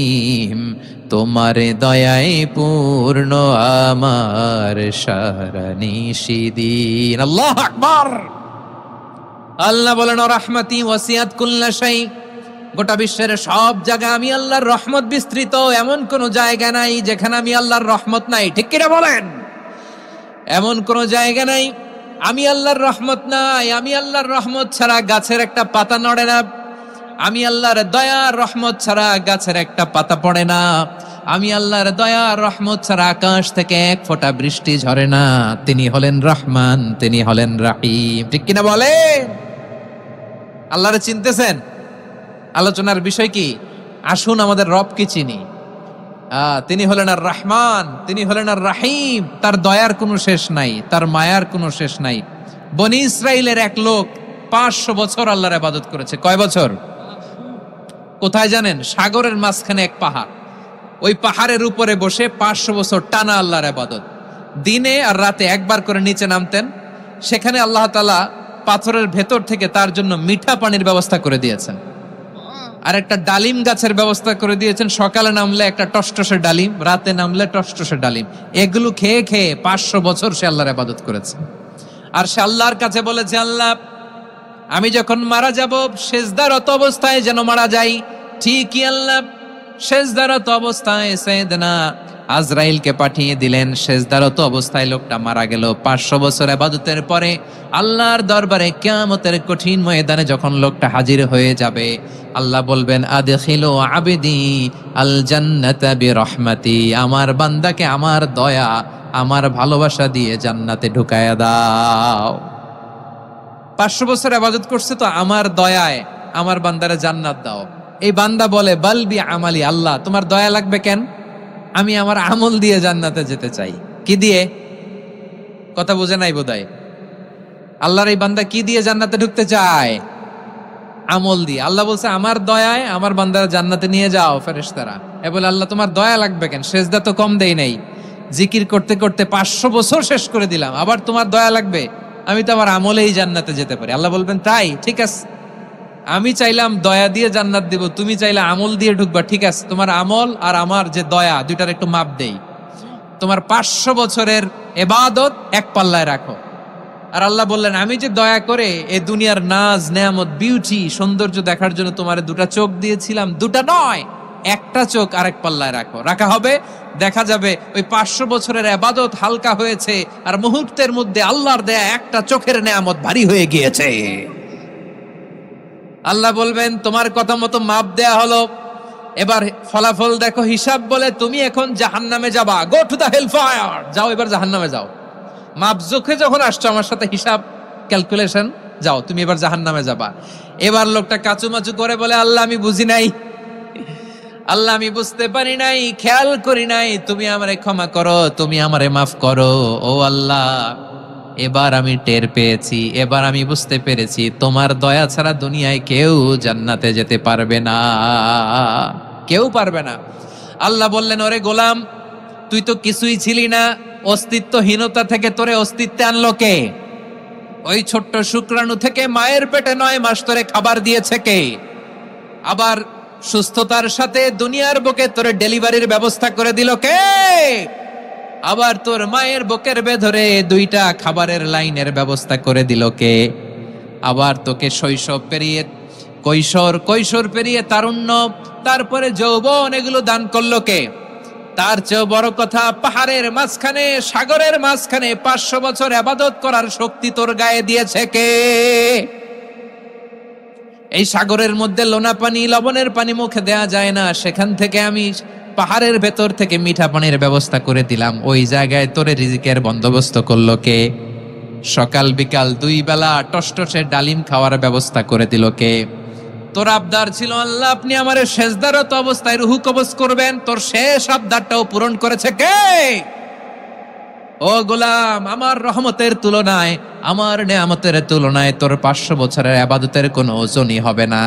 তোমার দয়াই পূর্ণ আমার সারা নিশিদিন। আল্লাহু আকবার। আল্লাহ বলেন, রাহমাতি ওয়াসিআত কুল্লা শাই, গোটা বিশ্বের সব জায়গা আমি আল্লাহর রহমত বিস্তৃত, এমন কোন জায়গা নাই যেখানে আমি আল্লাহর রহমত নাই। ঠিক কিনা বলেন? এমন কোন জায়গা নাই আমি আল্লাহর রহমত নাই। আমি আল্লাহর রহমত ছাড়া গাছের একটা পাতা নড়ে না, আমি আল্লাহর দয়ার রহমত ছাড়া গাছের একটা পাতা পড়ে না, আমি আল্লাহর দয়ার রহমত ছাড়া আকাশ থেকে এক ফোঁটা বৃষ্টি ঝরে না। তিনি হলেন রহমান, তিনি হলেন রাহিম। ঠিক কিনা বলে? আল্লাহরে চিনতেছেন? আলোচনার বিষয় কি? আসুন আমাদের রবকে চিনি। তিনি হলেন আর রহমান, তিনি হলেন আর রাহিম। তার দয়ার কোনো শেষ নাই, তার মায়ার কোনো শেষ নাই। বনি ইসরাইলের এক লোক 500 বছর আল্লাহর ইবাদত করেছে। কয় বছর? কোথায় জানেন? সাগরের মাঝখানে এক পাহাড়, ওই পাহাড়ের উপরে বসে 500 বছর টানা আল্লাহর ইবাদত। দিনে আর রাতে একবার করে নিচে নামতেন। সেখানে আল্লাহ তাআলা পাথরের ভেতর থেকে তার জন্য মিঠা পানির ব্যবস্থা করে দিয়েছেন, আর একটা ডালিম গাছের ব্যবস্থা করে দিয়েছেন। সকালে নামলে একটা টসটসে ডালিম, রাতে নামলে টসটসে ডালিম। এগুলো খেয়ে খেয়ে 500 বছর সে আল্লাহর ইবাদত করেছে। আর সে আল্লাহর কাছে বলেছে, আল্লাহ আমি যখন মারা যাব সেজদারত অবস্থায় যেন মারা যাই। ঠিকই আল্লাহ সেজদারত অবস্থায় সাইয়েদনা আজরাইলকে পাঠিয়ে দিলেন। সেজদারত অবস্থায় লোকটা মারা গেল। 500 বছর ইবাদতের পরে আল্লাহর দরবারে কিয়ামতের কঠিন ময়দানে যখন লোকটা হাজির হয়ে যাবে, আল্লাহ বলবেন, আদখিলু আবদি আল জান্নাতা বিরহমাতি, আমার বান্দাকে আমার দয়া, আমার ভালোবাসা দিয়ে জান্নাতে ঢুকায়া দাও। 500 বছর ইবাদত করছে তো আমার দয়ায় আমার বান্দারে জান্নাত দাও। এই বান্দা বলে, বালবি আমালি, আল্লাহ তোমার দয়া লাগবে কেন? আমি আমার আমল দিয়ে জান্নাতে যেতে চাই। কি দিয়ে? কথা বুঝে নাই বোধহয়। আল্লাহর এই বান্দা কি দিয়ে জান্নাতে ঢুকতে চায়? আমল দিয়ে। আল্লাহ বলছে, আমার দয়ায় আমার বান্দারা জান্নাতে নিয়ে যাও ফেরেশতারা। এ বলে, আল্লাহ তোমার দয়া লাগবে কেন? সেজদা তো কম দেই নাই, জিকির করতে করতে 500 বছর শেষ করে দিলাম, আবার তোমার দয়া লাগবে? আমি তো আমার আমলেই জান্নাতে যেতে পারি। আল্লাহ বলবেন, তাই ঠিক আছে, আমি চাইলাম দয়া দিয়ে জান্নাত দিব, তুমি চাইলে আমল দিয়ে ঢুকবা। ঠিক আছে, তোমার আমল আর আমার যে দয়া, দুইটার একটু মাপ দেই। তোমার 500 বছরের ইবাদত এক পাল্লায় রাখো। আর আল্লাহ বললেন, আমি যে দয়া করে এই দুনিয়ার নাজ নেয়ামত বিউটি সৌন্দর্য দেখার জন্য তোমার 2টা চোখ দিয়েছিলাম, 2টা নয়, একটা চোখ আরেক পাল্লায় রাখো। রাখা হবে, দেখা যাবে ওই 500 বছরের ইবাদত হালকা হয়েছে, আর মুহূর্তের মধ্যে আল্লাহর দেয়া একটা চোখের নেয়ামত ভারী হয়ে গিয়েছে। আল্লাহ বলবেন, তোমার কথা মতো মাপ দেয়া হলো, এবার ফলাফল দেখো, হিসাব বলে তুমি এখন জাহান্নামে যাবা। Go to the hell fire, যাও এবার জাহান্নামে যাও। মাপজোখে যখন আসছো আমার সাথে হিসাব ক্যালকুলেশন, যাও তুমি এবার জাহান্নামে যাবা। এবার লোকটা কাচুমাচু করে বলে, আল্লাহ আমি বুঝি নাই, আল্লাহ আমি বুঝতে পারি নাই, খেয়াল করি নাই, তুমি আমারে ক্ষমা করো, তুমি আমারে মাফ করো। ও আল্লাহ, এবার আমি টের পেয়েছি, এবার আমি বুঝতে পেরেছি তোমার দয়া ছাড়া দুনিয়ায় কেউ জান্নাতে যেতে পারবে না, কেউ পারবে না। আল্লাহ বললেন, ওরে গোলাম, তুই তো কিছুই ছিলি না, অস্তিত্বহীনতা থেকে তোরে অস্তিত্বে আনলো কে? ওই ছোট্ট শুক্রাণু থেকে মায়ের পেটে 9 মাস ধরে খাবার দিয়েছে কে? আবার সুস্থতার সাথে দুনিয়ার বুকে তোরে ডেলিভারির ব্যবস্থা করে দিল কে? আবার তোর মায়ের বুকের ভেতরে 2টা খাবারের লাইনের ব্যবস্থা করে দিল কে? আবার তোকে শৈশব পেরিয়ে কৈশোর পেরিয়ে তারুণ্য, তারপরে যৌবন, এগুলো দান করলো কে? তার চেয়েও বড় কথা, পাহাড়ের মাঝখানে, সাগরের মাঝখানে 500 বছর ইবাদত করার শক্তি তোর গায়ে দিয়েছে কে? এই সাগরের মধ্যে লোনা পানি, লবণের পানি মুখে দেয়া যায় না, সেখান থেকে আমি পাহাড়ের ভেতর থেকে মিঠা পানির ব্যবস্থা করে দিলাম। ওই জায়গায় তোরে রিজিকের বন্দোবস্ত করলো কে? সকাল বিকাল 2 বেলা টসটসে ডালিম খাওয়ার ব্যবস্থা করে দিল কে? তোর আবদার ছিল, আল্লাহ আপনি আমারে সেজদারত অবস্থায় রুহু কবজ করবেন, তোর শেষ আবদারটাও পূরণ করেছে কে? ও গোলাম, আমার রহমতের তুলনায়, আমার নেয়ামতের তুলনায় তোর 500 বছরের ইবাদতের কোনো ওজনই হবে না।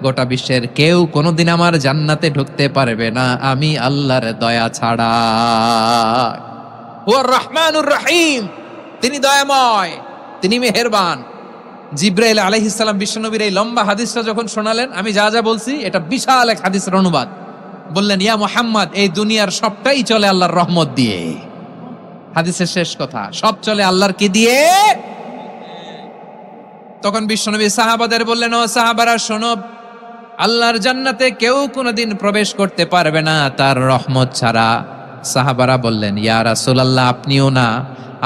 গোটা বিশ্বের কেউ কোনোদিন আমার জান্নাতে ঢুকতে পারবে না আমি আল্লাহর দয়া ছাড়া। হুয়ার রহমানুর রহিম, তিনি দয়াময়, তিনি মেহেরবান। জিব্রাইল আলাইহিস সালাম বিশ্বনবীর এই লম্বা হাদিসটা যখন শোনালেন, আমি যা যা বলছি এটা বিশাল এক হাদিসের অনুবাদ। বললেন, ইয়া মুহাম্মদ, এই দুনিয়ার সবটাই চলে আল্লাহর রহমত দিয়ে। হাদিসের শেষ কথা, সব চলে আল্লাহর কি দিয়ে? তখন বিশ্বনবী সাহাবাদের বললেন, ও সাহাবারা শোনো, আল্লাহর জান্নাতে কেউ কোনোদিন প্রবেশ করতে পারবে না তার রহমত ছাড়া। সাহাবারা বললেন, ইয়া রাসূলুল্লাহ, আপনিও না,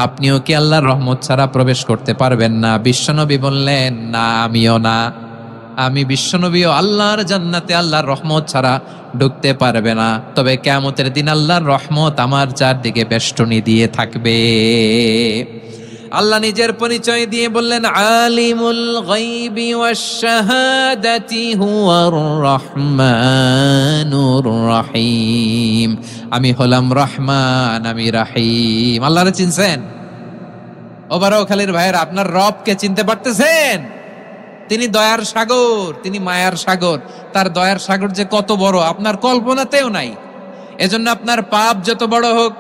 আপনিও কি আল্লাহর রহমত ছাড়া প্রবেশ করতে পারবেন না? বিশ্বনবী বললেন, না, আমিও না, আমি বিশ্বনবীও আল্লাহর জান্নাতে আল্লাহর রহমত ছাড়া ঢুকতে পারবে না। তবে কিয়ামতের দিন আল্লাহর রহমত আমার চারদিকে বেষ্টনী দিয়ে থাকবে। আল্লাহ নিজের পরিচয় দিয়ে বললেন, আলিমুল গায়বি ওয়াশ শাহাদাতি হুয়ার রহমানুর রহিম। আমি হলাম রহমান, আমি রহিম। আল্লাহরে চিনছেন? ওবারখালীর ভাইয়ের, আপনার রবকে চিনতে পারতেছেন? তিনি দয়ার সাগর, তিনি মায়ার সাগর। তার দয়ার সাগর যে কত বড় আপনার কল্পনাতেও নাই। এজন্য আপনার পাপ যত বড় হোক,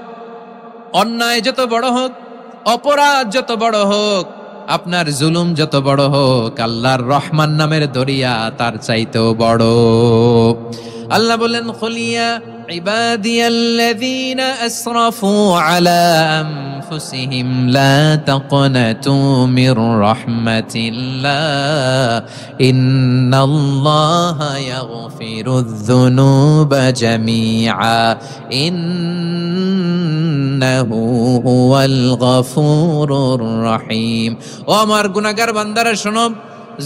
অন্যায় যত বড় হোক, অপরাধ যত বড় হোক, আপনার জুলুম যত বড় হোক, আল্লাহর রহমান নামের দরিয়া তার চাইতেও বড়। আল্লাহ বলেন, খুলিয়া ইবাদিয়াল্লাযীনা আসরাফু আলা আনফুসিহিম লা তাকনাতু মির রাহমাতিল্লাহ ইন্নাল্লাহা ইয়াগফিরুয যুনুবা জামিআ ইন্নাহু হুয়াল গফুরুর রহিম। ও আমার গুনাহগার বান্দারা শোনো,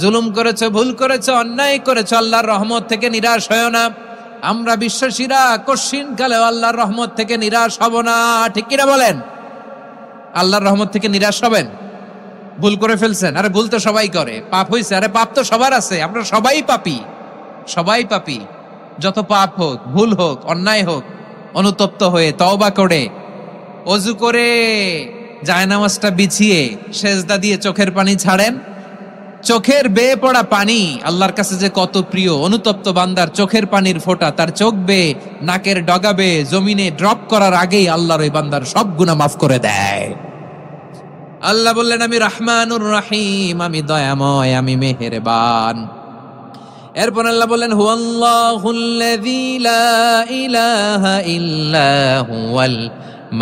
জুলুম করেছো, ভুল করেছো, অন্যায় করেছো, আল্লাহর রহমত থেকে নিরাশ হয়ো না। আমরা বিশ্বাসীরা কঠিন কালে আল্লাহর রহমত থেকে নিরাশ হব না, ঠিক কিনা বলেন? আল্লাহর রহমত থেকে নিরাশ হবেন? ভুল করে ফেলছেন, আরে ভুল তো সবাই করে। পাপ হয়েছে, আরে পাপ তো সবার আছে, আমরা সবাই পাপী, সবাই পাপী। যত পাপ হোক, ভুল হোক, অন্যায় হোক, অনুতপ্ত হয়ে তওবা করে, ওযু করে, জায়নামাজটা বিছিয়ে সেজদা দিয়ে চোখের পানি ছাড়েন। চোখের বেয়ে পড়া পানি আল্লাহর কাছে যে কত প্রিয়। অনুতপ্ত বান্দার চোখের পানির ফোঁটা তার চোখ বেয়ে, নাকের ডগা বেয়ে জমিনে ড্রপ করার আগেই আল্লাহর ওই বান্দার সব গুনাহ মাফ করে দেয়। আল্লাহ বললেন, আমি রহমানুর রহিম, আমি দয়াময়, আমি মেহেরবান। এরপর আল্লাহ বললেন, হুয়াল্লাহুল্লাযী লা ইলাহা ইল্লা হুয়াল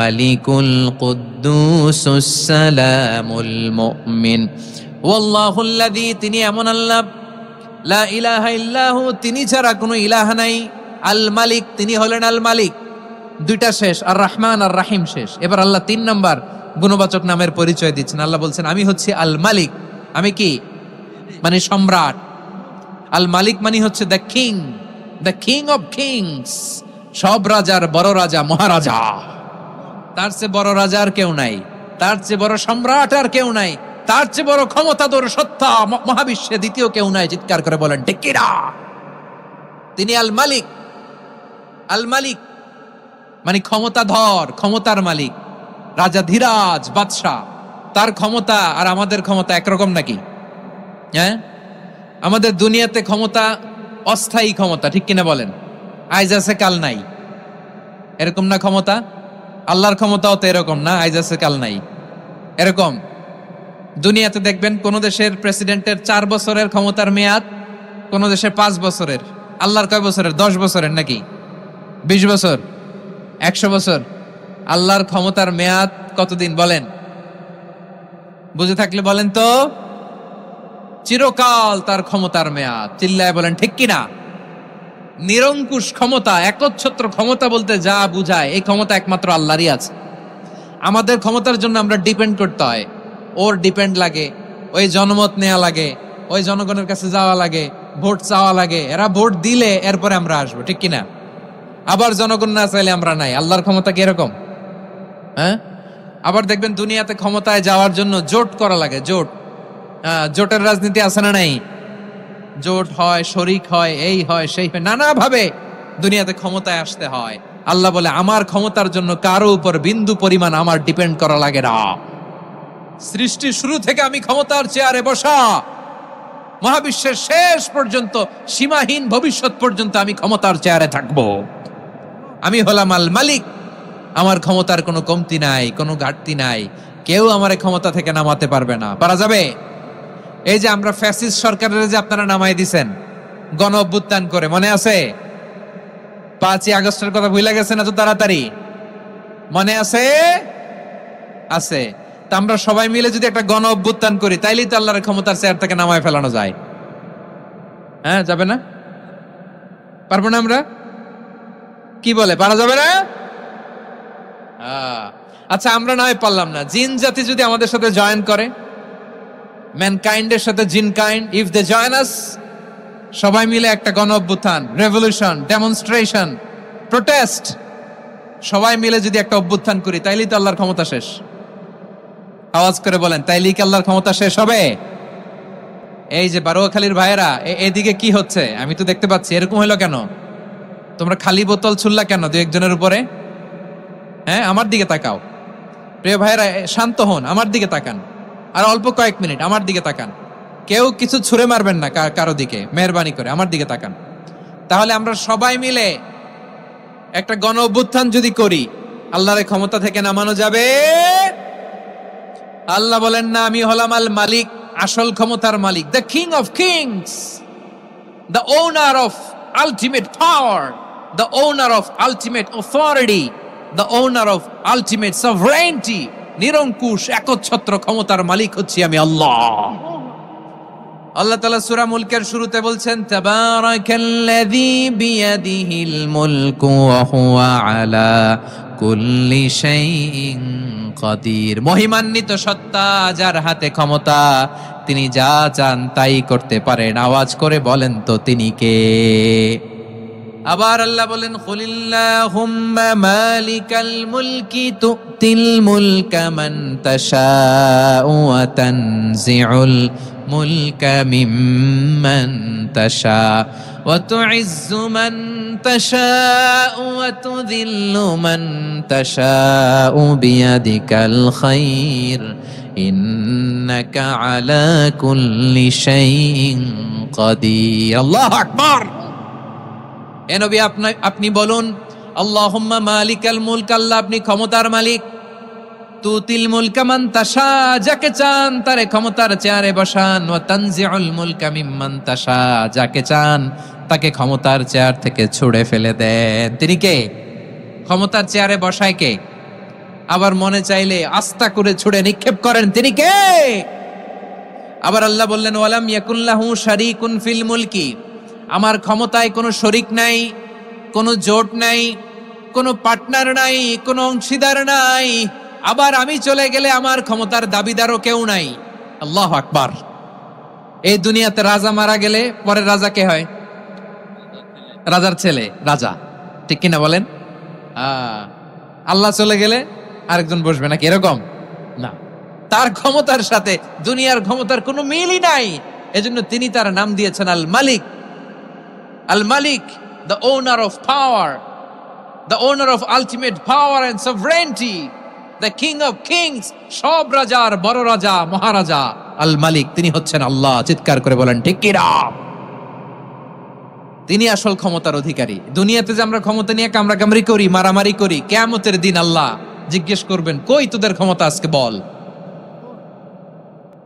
মালিকুল কুদ্দুসুস সালামুল মুমিন। ওয়াল্লাহুল্লাযী, তিনি এমন আল্লাহ, লা ইলাহা ইল্লাহু, তিনি ছাড়া কোনো ইলাহ নাই। আল মালিক, তিনি হলেন আল মালিক। 2টা শেষ, আর রহমান আর রাহিম শেষ। এবার আল্লাহ 3 নম্বর গুণবাচক নামের পরিচয় দিচ্ছেন। আল্লাহ বলছেন, আমি হচ্ছি আল মালিক। আমি কি? মানে সম্রাট। আল মালিক মানে হচ্ছে the king, the king of kings. সব রাজার বড় রাজা, মহারাজা। তার চেয়ে বড় রাজা আর কেউ নাই, তার চেয়ে বড় সম্রাট আর কেউ নাই, তার চেয়ে বড় ক্ষমতাধর সত্তা মহাবিশ্বে দ্বিতীয় কেউ নাই। চিৎকার করে বলেন ঠিক কিনা? তিনি আল মালিক। আল মালিক মানে ক্ষমতাধর, ক্ষমতার মালিক, রাজা ধীরাজ বাদশাহ। তার ক্ষমতা আর আমাদের ক্ষমতা একরকম নাকি? হ্যাঁ, আমাদের দুনিয়াতে ক্ষমতা অস্থায়ী ক্ষমতা, ঠিক কিনা বলেন? আইজ আছে কাল নাই, এরকম না ক্ষমতা? আল্লাহর ক্ষমতাও তো এরকম না, আইজ আছে কাল নাই এরকম। দুনিয়াতে দেখবেন কোন দেশের প্রেসিডেন্টের 4 বছরের ক্ষমতার মেয়াদ, কোন দেশের 5 বছরের। আল্লাহর কয় বছরের? 10 বছরের নাকি 20 বছর, 100 বছর? আল্লাহর ক্ষমতার মেয়াদ কতদিন বলেন? বুঝে থাকলে বলেন তো। চিরকাল তার ক্ষমতার মেয়াদ। চিল্লায় বলেন ঠিক কিনা? নিরঙ্কুশ ক্ষমতা, একচ্ছত্র ক্ষমতা বলতে যা বুঝায়, এই ক্ষমতা একমাত্র আল্লাহরই আছে। আমাদের ক্ষমতার জন্য আমরা ডিপেন্ড করতে হয়, ওর ডিপেন্ড লাগে, ওই জনমত নেওয়া লাগে, ওই জনগণের কাছে যাওয়া লাগে, ভোট চাওয়া লাগে, এরা ভোট দিলে এরপরে আমরা আসবো, ঠিক কিনা? আবার জনগণ না চাইলে আমরা নাই। আল্লাহর ক্ষমতা কি এরকম? হ্যাঁ, আবার দেখবেন দুনিয়াতে ক্ষমতায় যাওয়ার জন্য জোট করা লাগে, জোট। জোটের রাজনীতি আছে না নাই? জোট হয়, শরিক হয়, এই হয় সেই হয়, নানা ভাবে দুনিয়াতে ক্ষমতায় আসতে হয়। আল্লাহ বলে আমার ক্ষমতার জন্য কারো উপর বিন্দু পরিমাণ আমার ডিপেন্ড করা লাগে না। সৃষ্টি শুরু থেকে আমি ক্ষমতার চেয়ারে বসা, মহাবিশ্বের শেষ পর্যন্ত, সীমাহীন ভবিষ্যৎ পর্যন্ত আমি ক্ষমতার চেয়ারে থাকবো। আমি হলাম আল মালিক। আমার ক্ষমতার কোনো কমতি নাই, কোনো ঘাটতি নাই। কেউ আমার ক্ষমতা থেকে নামাতে পারবে না। পারা যাবে? এই যে আমরা ফ্যাসিস্ট সরকারের যে আপনারা নামাই দিছেন গণ অভ্যুত্থান করে, মনে আছে? 5ই আগস্টের কথা ভুলে গেছেন এত তাড়াতাড়ি? মনে আছে? আছে। তা আমরা সবাই মিলে যদি একটা গণ অভ্যুত্থান করি, তাইলেই তো আল্লাহর ক্ষমতার চেয়ার থেকে নামায় ফেলানো যায়। হ্যাঁ, যাবে না? পারবো না আমরা? কি বলে, পারা যাবে না? আচ্ছা, আমরা নয় পারলাম না, জিন জাতি যদি আমাদের সাথে জয়েন করে, ম্যানকাইন্ডের সাথে জিনকাইন্ড, ইফ দে জয়েন আস, সবাই মিলে একটা গণ অভ্যুত্থান, রেভলিউশন, ডেমনস্ট্রেশন, প্রোটেস্ট, সবাই মিলে যদি একটা অভ্যুত্থান করি, তাইলেই তো আল্লাহর ক্ষমতা শেষ। আওয়াজ করে বলেন, তাইলেই কি আল্লাহর ক্ষমতা শেষ হবে? এই যে বারোয়াখালীর ভাইয়েরা, এদিকে কি হচ্ছে আমি তো দেখতে পাচ্ছি, এরকম হইলো কেন? তোমরা খালি বোতল ছুড়লা কেন 2-1 জনের উপরে? হ্যাঁ, আমার দিকে তাকাও। প্রিয় ভাইয়েরা, শান্ত হন, আমার দিকে তাকান, আর অল্প কয়েক মিনিট আমার দিকে তাকান। কেউ কিছু ছুঁড়ে মারবেন না কারো দিকে, মেহরবানি করে আমার দিকে তাকান। তাহলে আমরা সবাই মিলে একটা গণ অভ্যুত্থান যদি করি, আল্লাহর ক্ষমতা থেকে নামানো যাবে? আল্লাহ বলেন না, আমি হলাম আল মালিক, আসল ক্ষমতার মালিক, the king of kings, the owner of ultimate power, the owner of ultimate authority, the owner of ultimate sovereignty. নিরঙ্কুশ একচ্ছত্র ক্ষমতার মালিক হচ্ছি আমি আল্লাহ। আল্লাহ তাআলা সূরা মুলকের শুরুতে বলছেন, তাবারাকাল্লাযী বিয়াদিহিল মুলকু ওয়া হুয়া আলা কুল্লি শাইইন কাদির। মহিমান্বিত সত্তা, যার হাতে ক্ষমতা, তিনি যা চান তাই করতে পারেন। আওয়াজ করে বলেন তো তিনি কে? আবার আল্লাহ বলেন, কুলিল্লাহুম্মা মালিকাল মুলকি তুতিল মুলকা মান তাশাউ ওয়া তানজিউল মুলকা মিম্মান তাশা ওয়া তুইজ্জু মান তাশাউ ওয়া তুযিল্লু মান তাশাউ বিয়াদিকাল খায়র ইন্নাকা আলা কুল্লি শাইইন কাদির। আল্লাহু আকবার। এ নবী, আপনি বলুন, আল্লাহুম্মা মালিকাল মুলক, আল্লাহ আপনি ক্ষমতার মালিক, তুতিল মুলকা মান তাশা, যাকে চান তারে ক্ষমতার চেয়ারে বসান, ওয়া তানজিউল মুলকা মিম্মান তাশা, যাকে চান তাকে ক্ষমতার চেয়ার থেকে ছুঁড়ে ফেলে দেন। তিনি কে? ক্ষমতার চেয়ারে বসায় কে? আবার মনে চাইলে আস্থা করে ছুঁড়ে নিক্ষেপ করেন, তিনি কে? আবার আল্লাহ বললেন, ওয়ালাম ইয়াকুল্লাহু শারীকুন ফিল মুলকি, আমার ক্ষমতায় কোনো শরিক নাই, কোনো জোট নাই, কোনো পার্টনার নাই, কোনো অংশীদার নাই। আবার আমি চলে গেলে আমার ক্ষমতার দাবিদারও কেউ নাই। আল্লাহু আকবার। এই দুনিয়াতে রাজা মারা গেলে পরের রাজা কে হয়? রাজার ছেলে, রাজা, ঠিক কিনা বলেন? আল্লাহ চলে গেলে আরেকজন বসবে নাকি এরকম? না, তার ক্ষমতার সাথে দুনিয়ার ক্ষমতার কোনো মিলই নাই। এজন্য তিনি তার নাম দিয়েছেন আল মালিক। আল মালিক, the owner of power, the owner of ultimate power and sovereignty, the king of kings, সব রাজার বড় রাজা, মহারাজা আল মালিক। তিনি হচ্ছেন আল্লাহ। চিৎকার করে বলেন ঠিক কি না? তিনি আসল ক্ষমতার অধিকারী। দুনিয়াতে যে আমরা ক্ষমতা নিয়ে কামড়াকামড়ি করি, মারামারি করি, কিয়ামতের দিন আল্লাহ জিজ্ঞেস করবেন, কই তোদের ক্ষমতা আজকে বল।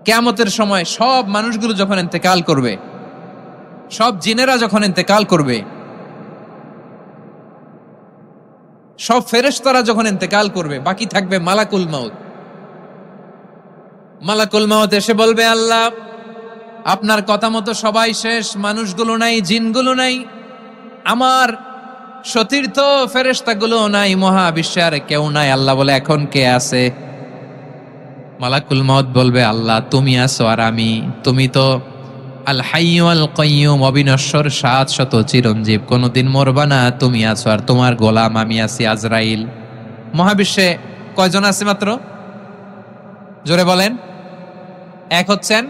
কিয়ামতের সময় সব মানুষগুলো যখন ইন্তেকাল করবে, সব জিনেরা যখন ইন্তেকাল করবে, সব ফেরেশতারা যখন ইন্তেকাল করবে, বাকি থাকবে মালাকুল মাউত। মালাকুল মাউত এসে বলবে, আল্লাহ আপনার কথা মতো সবাই শেষ, মানুষগুলো নাই, জিনগুলো নাই, আমার সতীর্থ ফেরেশতাগুলো নাই, মহাবিশ্বে আর কেউ নাই। আল্লাহ বলে, এখন কে আছে? মালাকুল মাউত বলবে, আল্লাহ তুমি আছো আর আমি। তুমি তো আল হাইয়্যু আল কাইয়্যুম, অবিনশ্বর, শাশ্বত, চিরঞ্জীব, কোনদিন মরবা না। তুমি আছো আর তোমার গোলাম আমি আছি আজরাইল। মহাবিশ্বে কয়জন আছে মাত্র? জোরে বলেন। এক হচ্ছেন,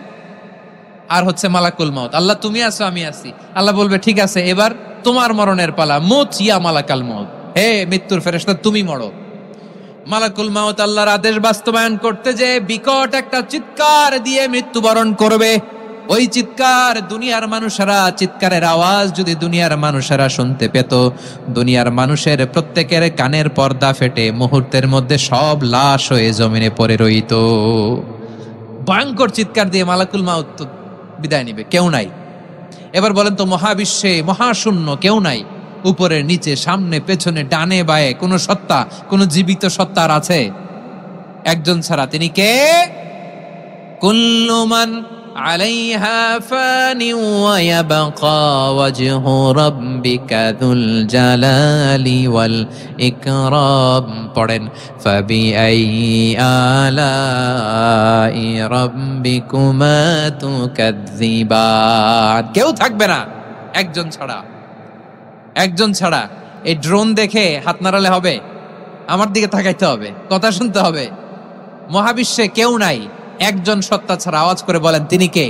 আর হচ্ছে মালাকুল মাউত। আল্লাহ তুমি আছো আমি আছি। আল্লাহ বলবে, ঠিক আছে, এবার তোমার মরণের পালা। মুত ইয়া মালাকাল মাউত, হে মৃত্যুর ফেরেশতা তুমি মরো। মালাকুল মাউত আল্লাহর আদেশ বাস্তবায়ন করতে যে বিকট একটা চিৎকার দিয়ে মৃত্যুবরণ করবে। ওই চিৎকার দুনিয়ার মানুষেরা, চিৎকারের আওয়াজ যদি দুনিয়ার মানুষেরা শুনতে পেত, দুনিয়ার মানুষের প্রত্যেকের কানের পর্দা ফেটে মুহূর্তের মধ্যে সব লাশ হয়ে জমিনে পড়ে রইত। ভয়ঙ্কর চিৎকার দিয়ে মালাকুল মাউত বিদায় নিবে, কেউ নাই। এবার বলেন তো, মহাবিশ্বে মহাশূন্য, কেউ নাই, উপরে নিচে সামনে পেছনে ডানে বায়ে কোন সত্তা, কোন জীবিত সত্তার আছে? একজন ছাড়া। তিনি কে? কুল্লু মান আলাইহা ফানি ওয়া ইয়াবকা ওয়াজহু রাব্বিকা যুল জালালি ওয়াল ইকরাম। পড়েন, ফাবিআইয়ি আলাই রাব্বিকুমা তুকাযযিবান। কেউ থাকবে না একজন ছাড়া। একজন ছাড়া। এই ড্রোন দেখে হাত নাড়ালে হবে? আমার দিকে তাকাইতে হবে, কথা শুনতে হবে। মহাবিশ্বে কেউ নাই একজন সত্তা ছাড়া। আওয়াজ করে বলেন, তিনি কে?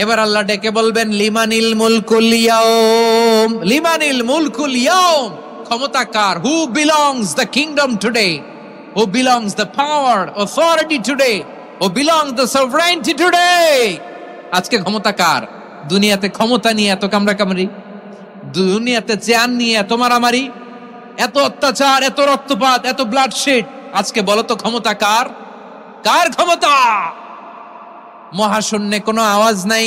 এবার আল্লাহ ডেকে বলবেন, লিমানিল মুলকুল ইয়াউম, লিমানিল মুলকুল ইয়াউম। ক্ষমতা কার? Who belongs the kingdom today, who belongs the power authority today, who belongs the sovereignty today. আজকে ক্ষমতা কার? দুনিয়াতে ক্ষমতা নিয়ে এত কামড়াকামড়ি, দুনিয়াতে চেয়ার নিয়ে এত মারামারি, এত অত্যাচার, এত রক্তপাত, এত ব্লাডশেড। আজকে বলো তো ক্ষমতা কার? কার ক্ষমতা? মহাশূন্যে কোনো আওয়াজ নাই,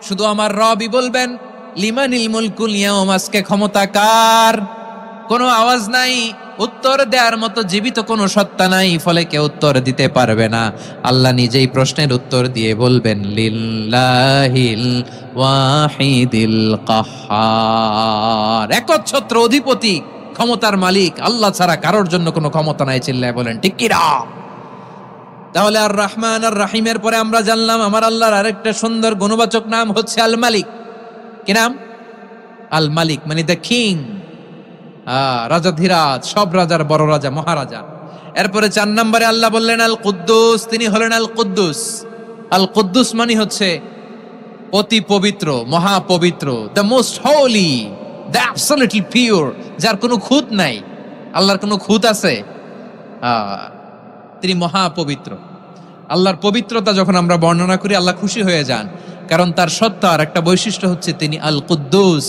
শুধু আমার রবই বলবেন, লিমানিল মুলকুল ইয়াউম। আজকে ক্ষমতা কার? কোনো আওয়াজ নাই, উত্তর দেওয়ার মতো জীবিত কোনো সত্তা নাই, ফলে কেউ উত্তর দিতে পারবে না। আল্লাহ নিজেই প্রশ্নের উত্তর দিয়ে বলবেন, লিল্লাহিল ওয়াহিদিল কাহ্হার। একচ্ছত্র অধিপতি, ক্ষমতার মালিক আল্লাহ ছাড়া কারোর জন্য কোনো ক্ষমতা নাই। চিল্লায় বলেন ঠিক কি না? তাহলে আর রহমান আর রাহিমের পরে আমরা জানলাম আমার আল্লাহর আরেকটা সুন্দর গুণবাচক নাম হচ্ছে আল মালিক। কি নাম? আল মালিক, মানে দ্য কিং, রাজাধিরাজ, সব রাজার বড় রাজা, মহারাজা। এরপরে 4 নম্বরে আল্লাহ বললেন আল কুদ্দুস, তিনি হলেন আল কুদ্দুস। আল কুদ্দুস মানে হচ্ছে অতি পবিত্র, মহাপবিত্র, the most holy, the absolutely pure, যার কোনো খুঁত নাই। আল্লাহর কোনো খুঁত আছে? তিনি মহাপবিত্র। আল্লাহর পবিত্রতা যখন আমরা বর্ণনা করি আল্লাহ খুশি হয়ে যান, কারণ তার সত্তার একটা বৈশিষ্ট্য হচ্ছে তিনি আল কুদ্দুস।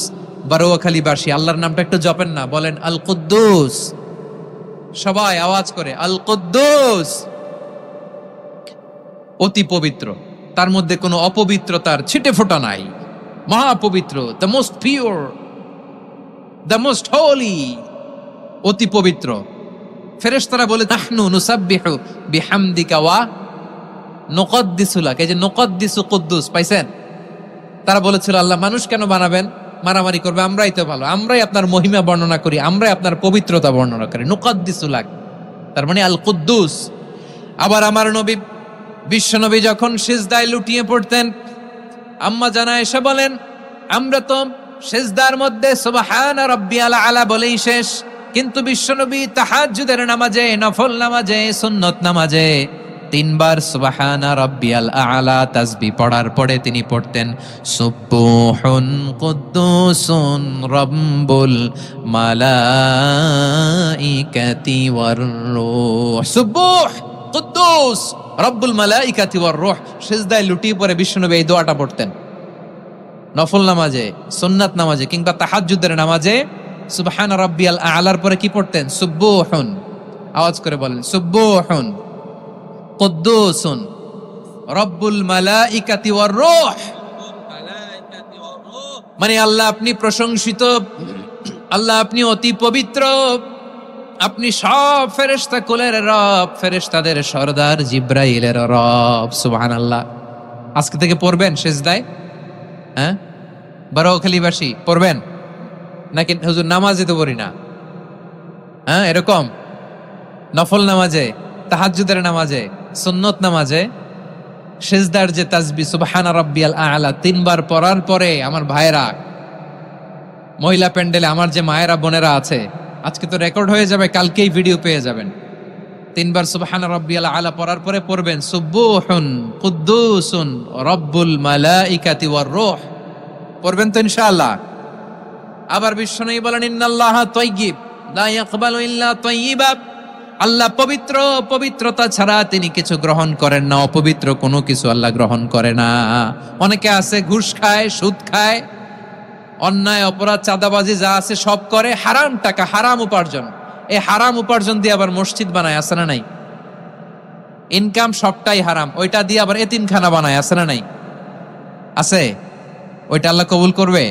বারোয়াখালীবাসী আল্লাহর নামটা একটু জপেন না, বলেন আল কুদ্দুস, সবাই আওয়াজ করে আল কুদ্দুস। অতি পবিত্র, তার মধ্যে কোনো অপবিত্রতার ছিটে ফোঁটা নাই, মহাপবিত্র, the most pure, the most holy, অতি পবিত্র। ফেরেশতারা বলে, নাহনু নুসাব্বিহু বিহামদিকা ওয়া নুকদ্দিসু লাক। এই যে নুকদ্দিসু কুদ্দুস পাইছেন? তারা বলেছিল, আল্লাহ মানুষ কেন বানাবেন, মারামারি করবে, আমরাই তো ভালো, আমরাই আপনার মহিমা বর্ণনা করি, আমরাই আপনার পবিত্রতা বর্ণনা করি। নুকদ্দিসু লাক, তার মানে আল কুদ্দুস। আবার আমার নবী, বিশ্ব নবী যখন সিজদায় লুটিয়ে পড়তেন, আম্মা জানা এসে বলেন, আমরা তো সিজদার মধ্যে সুবহান রাব্বিয়াল আলা বলেই শেষ, কিন্তু বিশ্বনবী তাহাজ্জুদের নামাজে, নফল নামাজে, সুন্নত নামাজে 3 বার সুবহানা রাব্বিয়াল আ'লা তাসবিহ পড়ার পরে তিনি পড়তেন সুবহুন কুদ্দুসুন রাব্বুল মালাইকাতি ওয়ার রূহ। সুবহ কুদ্দুস রব্বুল মালাইকাতি ওয়ার রূহ। সিজদায় লুটিয়ে পড়ে বিশ্বনবী এই দোয়াটা পড়তেন। নফল নামাজে, সুন্নাত নামাজে কিংবা তাহাজ্জুদের নামাজে সুবহানা রাব্বিয়াল আ'লার পরে কি পড়তেন? সুবহুন। আওয়াজ করে বলেন সুবহুন কুদ্দুসুন রব্বুল মালাইকাতি ওয়ার রূহ। মানে আল্লাহ আপনি প্রশংসিত, আল্লাহ আপনি অতি পবিত্র, আপনি সব ফেরেশতা কুলের রব, ফেরেশতাদের সরদার জিব্রাইলের রব। সুবহানাল্লাহ। আজকে থেকে পড়বেন সিজদায়? হ্যাঁ, বারোখালীবাসী পড়বেন নাকি হুজুর নামাজে তো পড়ি না? হ্যাঁ, এরকম নফল নামাজে, তাহাজ্জুদের নামাজে, সুন্নত নামাজে সিজদার যে তাসবিহ সুবহানা রাব্বিয়াল আ'লা 3 বার পড়ার পরে আমার ভাইরা, মহিলা প্যান্ডেলে আমার যে মায়েরা বোনেরা আছে, আজকে তো রেকর্ড হয়ে যাবে, কালকেই ভিডিও পেয়ে যাবেন। 3 বার সুবহানা রাব্বিয়াল আ'লা পড়ার পরে পড়বেন সুবহুন কুদ্দুসুন রব্বুল মালাইকাতি ওয়ার রূহ। পড়বেন তো ইনশাআল্লাহ। আবার বিশ্বনবী বলেন ইন্নাল্লাহা তাইয়্যিব লা ইয়াকবালু ইল্লা তাইয়্যিবা। আল্লাহ পবিত্র, পবিত্রতা ছাড়া তিনি কিছু গ্রহণ করেন না, অপবিত্র কোনো কিছু আল্লাহ গ্রহণ করে না। অনেকে আছে ঘুষ খায়, সুদ খায়, অন্যায় অপরাধ চাঁদাবাজি যা আছে সব করে, হারাম টাকা, হারাম উপার্জন। এই হারাম উপার্জন দিয়ে আবার মসজিদ বানায়, আছে না নাই? ইনকাম সবটাই হারাম, ওইটা দিয়ে আবার এতিমখানা বানায়, আছে না নাই? আছে। ওইটা আল্লাহ কবুল করবে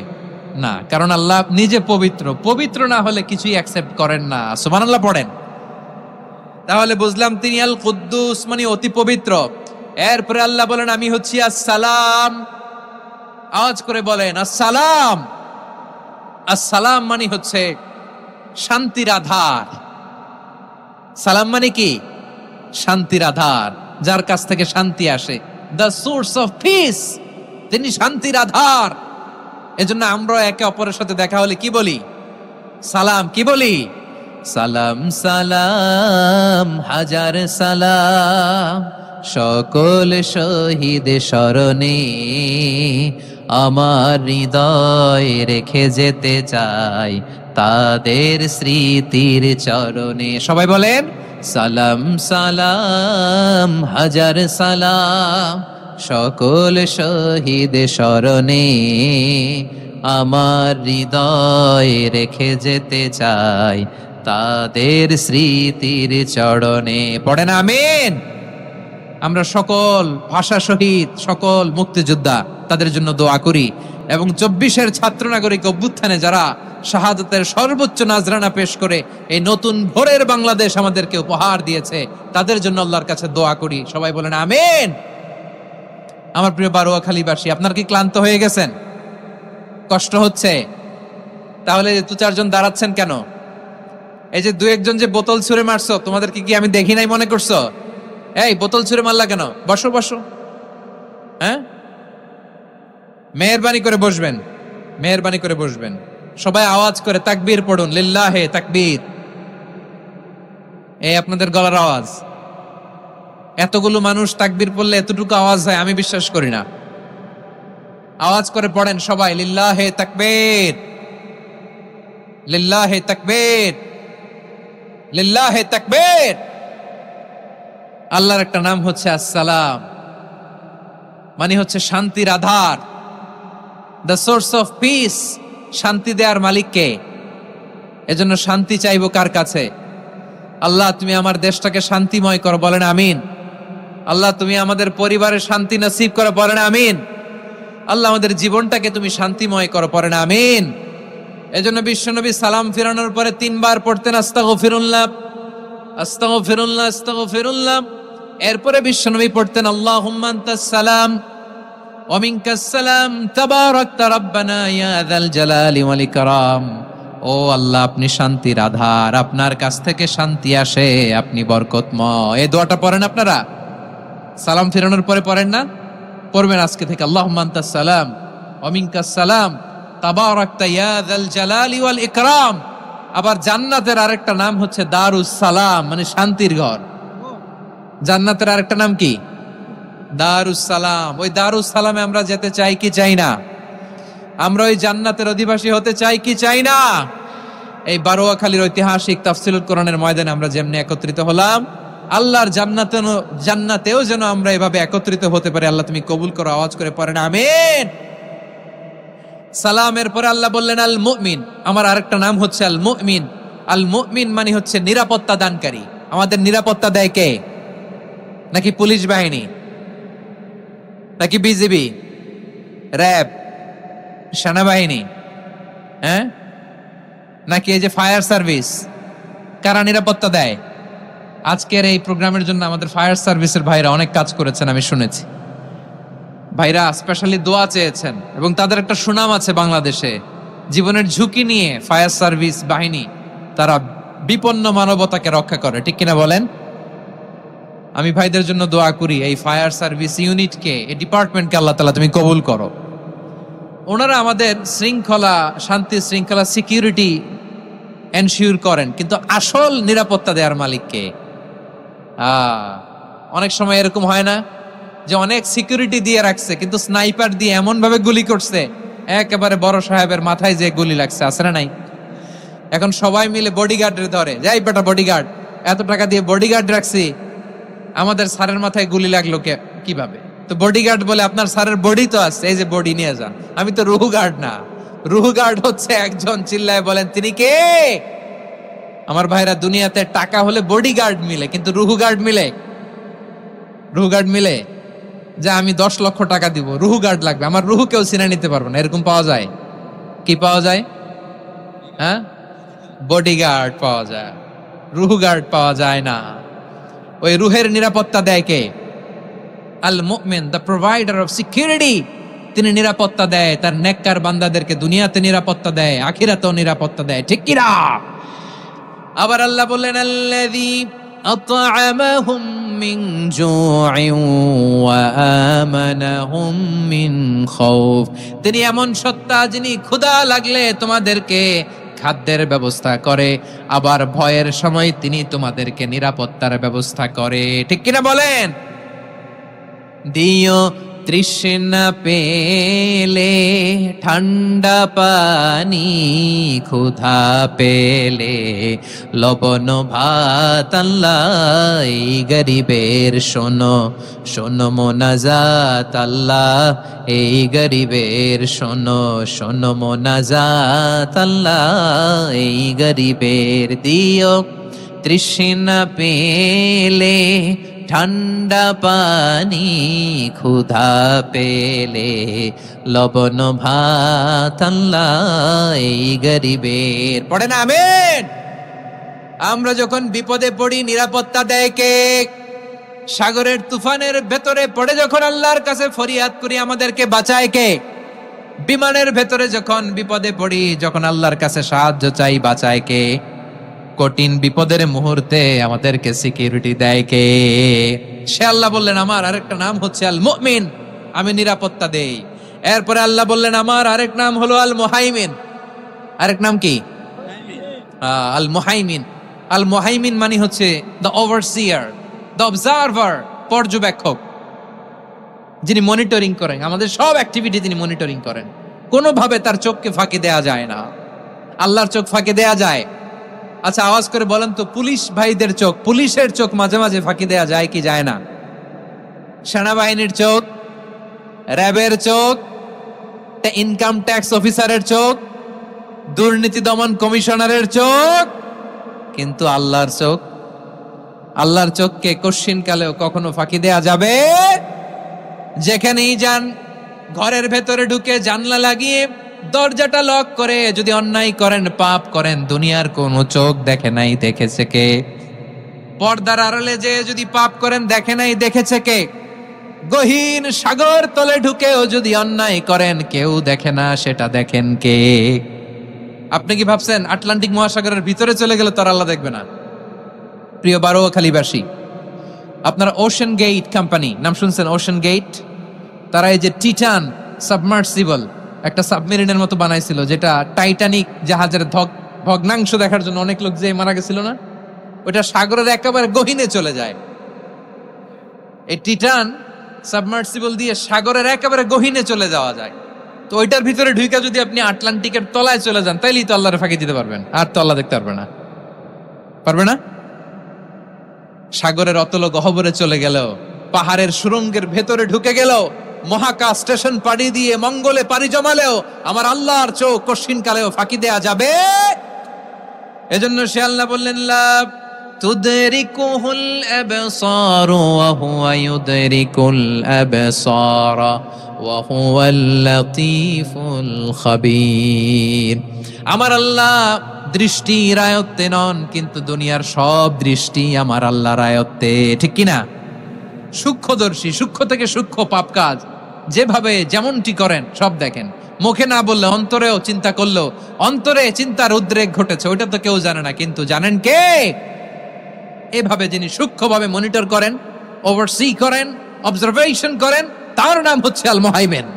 না, কারণ আল্লাহ নিজে পবিত্র। পবিত্র না হলে কিছুই অ্যাকসেপ্ট করেন না। সুবহানাল্লাহ পড়েন। তাহলে বুঝলাম তিনি আল কুদ্দুস মানে অতি পবিত্র। এরপরে আল্লাহ বলেন আমি হচ্ছি আসসালাম। আওয়াজ করে বলেন আসসালাম। আসসালাম মানে হচ্ছে শান্তির আধার। সালাম মানে কি? শান্তির আধার, যার কাছ থেকে শান্তি আসে। দ্য সোর্স অফ পিস, তিনি শান্তির আধার। এজন্য আমরা একে অপরের সাথে দেখা হলে কি বলি? সালাম। কি বলি? সালাম সালাম হাজার সালাম সকল শহীদ স্মরণে আমার হৃদয় রেখে যেতে চাই তাদের স্মৃতির চরণে। সবাই বলেন সালাম সালাম হাজার সালাম সকল শহীদ স্মরণে আমার হৃদয় রেখে যেতে চাই তাদের স্মৃতির চরণে। পড়েন আমিন। আমরা সকল ভাষা শহীদ, সকল মুক্তিযোদ্ধা, তাদের জন্য দোয়া করি এবং 24-এর ছাত্র নাগরিক অভ্যুত্থানে যারা শাহাদাতের সর্বোচ্চ নাজরানা পেশ করে এই নতুন ভোরের বাংলাদেশ আমাদেরকে উপহার দিয়েছে, তাদের জন্য আল্লাহর কাছে দোয়া করি। সবাই বলেন আমিন। আমার প্রিয় বারোয়াখালীবাসী, আপনার কি ক্লান্ত হয়ে গেছেন? কষ্ট হচ্ছে? তাহলে 2-4 জন দাঁড়াচ্ছেন কেন? এই যে 2-1 যে বোতল ছুঁড়ে মারছো, তোমাদেরকে কি আমি দেখি নাই মনে করছো? এই বোতল ছুঁড়ে মারলা কেন? বসো বসো। হ্যাঁ, মেহেরবানি করে বসবেন, মেহেরবানি করে বসবেন। সবাই আওয়াজ করে তাকবীর পড়ুন, লিল্লাহে তাকবীর। এই আপনাদের গলার আওয়াজ। এতগুলো মানুষ তাকবীর পড়লে এতটুকু আওয়াজ হয় আমি বিশ্বাস করি না। আওয়াজ করে পড়েন সবাই, লিল্লাহে তাকবীর, লিল্লাহে তাকবীর, লিল্লাহে তাকবীর। আল্লাহর একটা নাম হচ্ছে আসসালাম, মানে হচ্ছে শান্তির আধার, দ্য সোর্স অফ পিস। শান্তি দেওয়ার মালিক কে? এজন্য শান্তি চাইবো কার কাছে? আল্লাহ তুমি আমার দেশটাকে শান্তিময় করো, বলেন আমিন। আল্লাহ তুমি আমাদের পরিবারের শান্তি নসিব করো, বলেন আমিন। আল্লাহ আমাদের জীবনটাকে তুমি শান্তিময় করো, পড়েন আমিন। এজন্য বিশ্বনবী সালাম ফিরানোর পরে 3 বার পড়তেন আস্তাগফিরুল্লাহ, আস্তাগফিরুল্লাহ, আস্তাগফিরুল্লাহ। এরপরে বিশ্বনবী পড়তেন আল্লাহুম্মা আনতাস সালাম ওয়া মিনকাস সালাম তাবারাকতা রাব্বানা ইয়া যাল জালালি ওয়াল ইকরাম। ও আল্লাহ আপনি শান্তির আধার, আপনার কাছ থেকে শান্তি আসে, আপনি বরকতময়। এই দোয়াটা পড়েন আপনারা সালাম ফিরানোর পরে, পড়েন না? পড়বেন আজকে থেকে। আল্লাহুম্মা আনতাস সালাম ওয়া মিনকাস সালাম তাবারাকতা ইয়া যাল জালালি ওয়াল ইকরাম। ও আবার জান্নাতের আরেকটা নাম হচ্ছে দারুস সালাম, মানে শান্তির ঘর। জান্নাতের আরেকটা নাম কি? দারুস সালাম। ওই দারুস সালামে আমরা যেতে চাই কি চাই না? আমরা ওই জান্নাতের অধিবাসী হতে চাই কি চাই না? এই বারোয়াখালীর ঐতিহাসিক তাফসীরুল কোরআনের ময়দানে আমরা যেমনি একত্রিত হলাম, আল্লাহর জান্নাতেও যেন আমরা এভাবে একত্রিত হতে পারি। আল্লাহ তুমি কবুল করো, আওয়াজ করে পড়েন আমিন। সালামের পরে আল্লাহ বললেন আল মুমিন, আমার আরেকটা নাম হচ্ছে আল মুমিন। আল মুমিন মানে হচ্ছে নিরাপত্তা দানকারী। আমাদের নিরাপত্তা দেয় কে? নাকি পুলিশ বাহিনী, নাকি বিজিবি, র্যাব, সেনাবাহিনী, হ্যাঁ, নাকি এই যে ফায়ার সার্ভিস? কারা নিরাপত্তা দেয়? আজকের এই প্রোগ্রামের জন্য আমাদের ফায়ার সার্ভিসের ভাইরা অনেক কাজ করেছেন, আমি শুনেছি। ভাইরা স্পেশালি দোয়া চেয়েছেন এবং তাদের একটা সুনাম আছে বাংলাদেশে। জীবনের ঝুঁকি নিয়ে ফায়ার সার্ভিস বাহিনী তারা বিপন্ন মানবতাকে রক্ষা করে, ঠিক কিনা বলেন? আমি ভাইদের জন্য দোয়া করি, এই ফায়ার সার্ভিস ইউনিটকে, এই ডিপার্টমেন্টকে আল্লাহ তাআলা তুমি কবুল করো। ওনারা আমাদের শৃঙ্খলা, শান্তি শৃঙ্খলা, সিকিউরিটি এনশিওর করেন, কিন্তু আসল নিরাপত্তা দেওয়ার মালিককে। অনেক সময় এরকম হয় না যে অনেক সিকিউরিটি দিয়ে রাখছে, কিন্তু স্নাইপার দিয়ে এমন ভাবে গুলি করছে একেবারে বড় সাহেবের মাথায় যে গুলি লাগছে, আছে না নাই? এখন সবাই মিলে বডিগার্ডের ধরে, যাই বেটা বডিগার্ড, এত টাকা দিয়ে বডিগার্ড রাখছি, আমাদের স্যারের মাথায় গুলি লাগলো কিভাবে? তো বডিগার্ড বলে আপনার স্যারের বডি তো আছে, এই যে বডি নিয়ে যান। আমি তো রুহু গার্ড না। রুহু গার্ড হচ্ছে একজন, চিল্লায় বলেন তিনি কে? আমার ভাইরা, দুনিয়াতে টাকা হলে বডিগার্ড মিলে, কিন্তু রুহু গার্ড মিলে? রুহু গার্ড মিলে যে আমি 10 লক্ষ টাকা দিব, রুহু গার্ড লাগবে, আমার রুহু কেউ চিনে নিতে পারবে না, এরকম পাওয়া যায়? কি পাওয়া যায়? হ্যাঁ, বডিগার্ড পাওয়া যায়, রুহু গার্ড পাওয়া যায় না। ওই রুহের নিরাপত্তা দেয় কে? আল মুমিন, দ্য প্রোভাইডার অফ সিকিউরিটি। তিনি নিরাপত্তা দেয় তার নেককার বান্দাদেরকে, দুনিয়াতে নিরাপত্তা দেয়, আখিরাতেও নিরাপত্তা দেয়, ঠিক কিনা? আবার আল্লাহ বললেন আল্লাযী আত'আমাহুম মিন জু'ইন ওয়া আমানাহুম মিন খাউফ। তিনি এমন সত্তা যিনি ক্ষুধা লাগলে তোমাদেরকে খাদ্যের ব্যবস্থা করে, আবার ভয়ের সময় তিনি তোমাদেরকে নিরাপত্তার ব্যবস্থা করে, ঠিক কিনা বলেন? দিও তৃষ্ণা পেলে ঠান্ডা পানি, ক্ষুধা পেলে লবণ ভাত, আল্লাহ এই গরিবের শোনো শোনো মোনাজাত, আল্লাহ এই গরিবের শোনো শোনো মোনাজাত, আল্লাহ এই গরিবের। দিও তৃষ্ণা পেলে ঠান্ডা পানি, ক্ষুধা পেলে লবণ ভাত, আল্লাহ এই গরিবের। পড়ে না আমিন? আমরা যখন বিপদে পড়ি নিরাপত্তা দেয় কে? সাগরের তুফানের ভেতরে পড়ে যখন আল্লাহর কাছে ফরিয়াদ করি আমাদেরকে বাঁচায় কে? বিমানের ভেতরে যখন বিপদে পড়ি, যখন আল্লাহর কাছে সাহায্য চাই, বাঁচায় কে? কঠিন বিপদের মুহূর্তে আমাদেরকে সিকিউরিটি দেয় কে? সে আল্লাহ বললেন আমার আরেকটা নাম হচ্ছে আল মুমিন, আমি নিরাপত্তা দেই। এরপরে আল্লাহ বললেন আমার আরেক নাম হলো আল মুহাইমিন। আরেক নাম কি? আল মুহাইমিন। আল মুহাইমিন মানে হচ্ছে দ্য ওভারসিয়ার, দ্য অবজারভার, পর্যবেক্ষক, যিনি মনিটরিং করেন আমাদের সব অ্যাক্টিভিটি, তিনি মনিটরিং করেন। কোনোভাবে তার চোখকে ফাঁকি দেয়া যায় না। আল্লাহর চোখ ফাঁকি দেয়া যায়? আচ্ছা আওয়াজ করে বলেন তো, পুলিশ ভাইদের চোখ, পুলিশের চোখ মাঝে মাঝে ফাঁকি দেয়া যায় কি যায় না? সেনাবাহিনীর চোখ, র্যাবের চোখ, ইনকাম ট্যাক্স অফিসারের চোখ, দুর্নীতি দমন কমিশনারের চোখ, কিন্তু আল্লাহর চোখ? আল্লাহর চোখকে কশ্চিন কালেও কখনো ফাঁকি দেয়া যাবে? যেখানেই যান, ঘরের ভেতরে ঢুকে জানলা লাগিয়ে দরজাটা লক করে যদি অন্যায় করেন, পাপ করেন, দুনিয়ার কোন চোখ দেখে নাই, দেখেছে কে? পর্দার আড়ালে যে যদি পাপ করেন, দেখে নাই, দেখেছে কে? গহীন সাগর তলে ঢুকেও যদি অন্যায় করেন, কেউ দেখে না, সেটা দেখেন কে? আপনি কি ভাবছেন আটলান্টিক মহাসাগরের ভিতরে চলে গেলে তার আল্লাহ দেখবে না? প্রিয় বারোয়াখালীবাসী, আপনারা ওশান গেট কোম্পানি নাম শুনছেন? ওশান গেট, তারা এই যে টিটান সাবমার্সিবল একটা সাবমেরিনের মতো বানাইছিল, যেটা টাইটানিক জাহাজের ভগ্নাংশ দেখার জন্য অনেক লোক যে মারা গেছিল না, ওটা সাগরের একেবারে গহীনে চলে যায়। এই টাইটান সাবমার্সিবল দিয়ে সাগরের একেবারে গহীনে চলে যাওয়া যায়। তো ওইটার ভিতরে ঢুকে যদি আপনি আটলান্টিকের তলায় চলে যান, তাইলেই তো আল্লাহর ফাঁকি দিতে পারবেন, আর তো আল্লাহ দেখতে পারবে না। পারবে না? সাগরের অতল গহ্বরে চলে গেল, পাহাড়ের সুরঙ্গের ভেতরে ঢুকে গেল, মহাকাশ স্টেশন পাড়ি দিয়ে মঙ্গলে পাড়ি জমালেও আমার আল্লাহর চোখ কশিন কালেও ফাঁকি দেয়া যাবে। এজন্য সে আল্লাহ বললেন, লা তুদরিকুহুল আবসার ওয়া হুয়া ইউদরিকুল আবসার ওয়া হুয়াল লাতীফুল খাবীর। আমার আল্লাহ দৃষ্টির আয়ত্তে নন, কিন্তু দুনিয়ার সব দৃষ্টি আমার আল্লাহর আয়ত্তে, ঠিক কিনা? সূক্ষ্মদর্শী, সূক্ষ্ম থেকে সূক্ষ্ম পাপ কাজ যেভাবে যেমনটি করেন সব দেখেন। মুখে না বললে অন্তরেও চিন্তা করলেও অন্তরে চিন্তার উদ্রেক ঘটেছে, ওইটা তো কেউ জানে না, কিন্তু জানেন কে? এভাবে যিনি সূক্ষ্মভাবে মনিটর করেন, ওভারসি করেন, অবজারভেশন করেন, তার নাম হচ্ছে আল মুহাইমিন,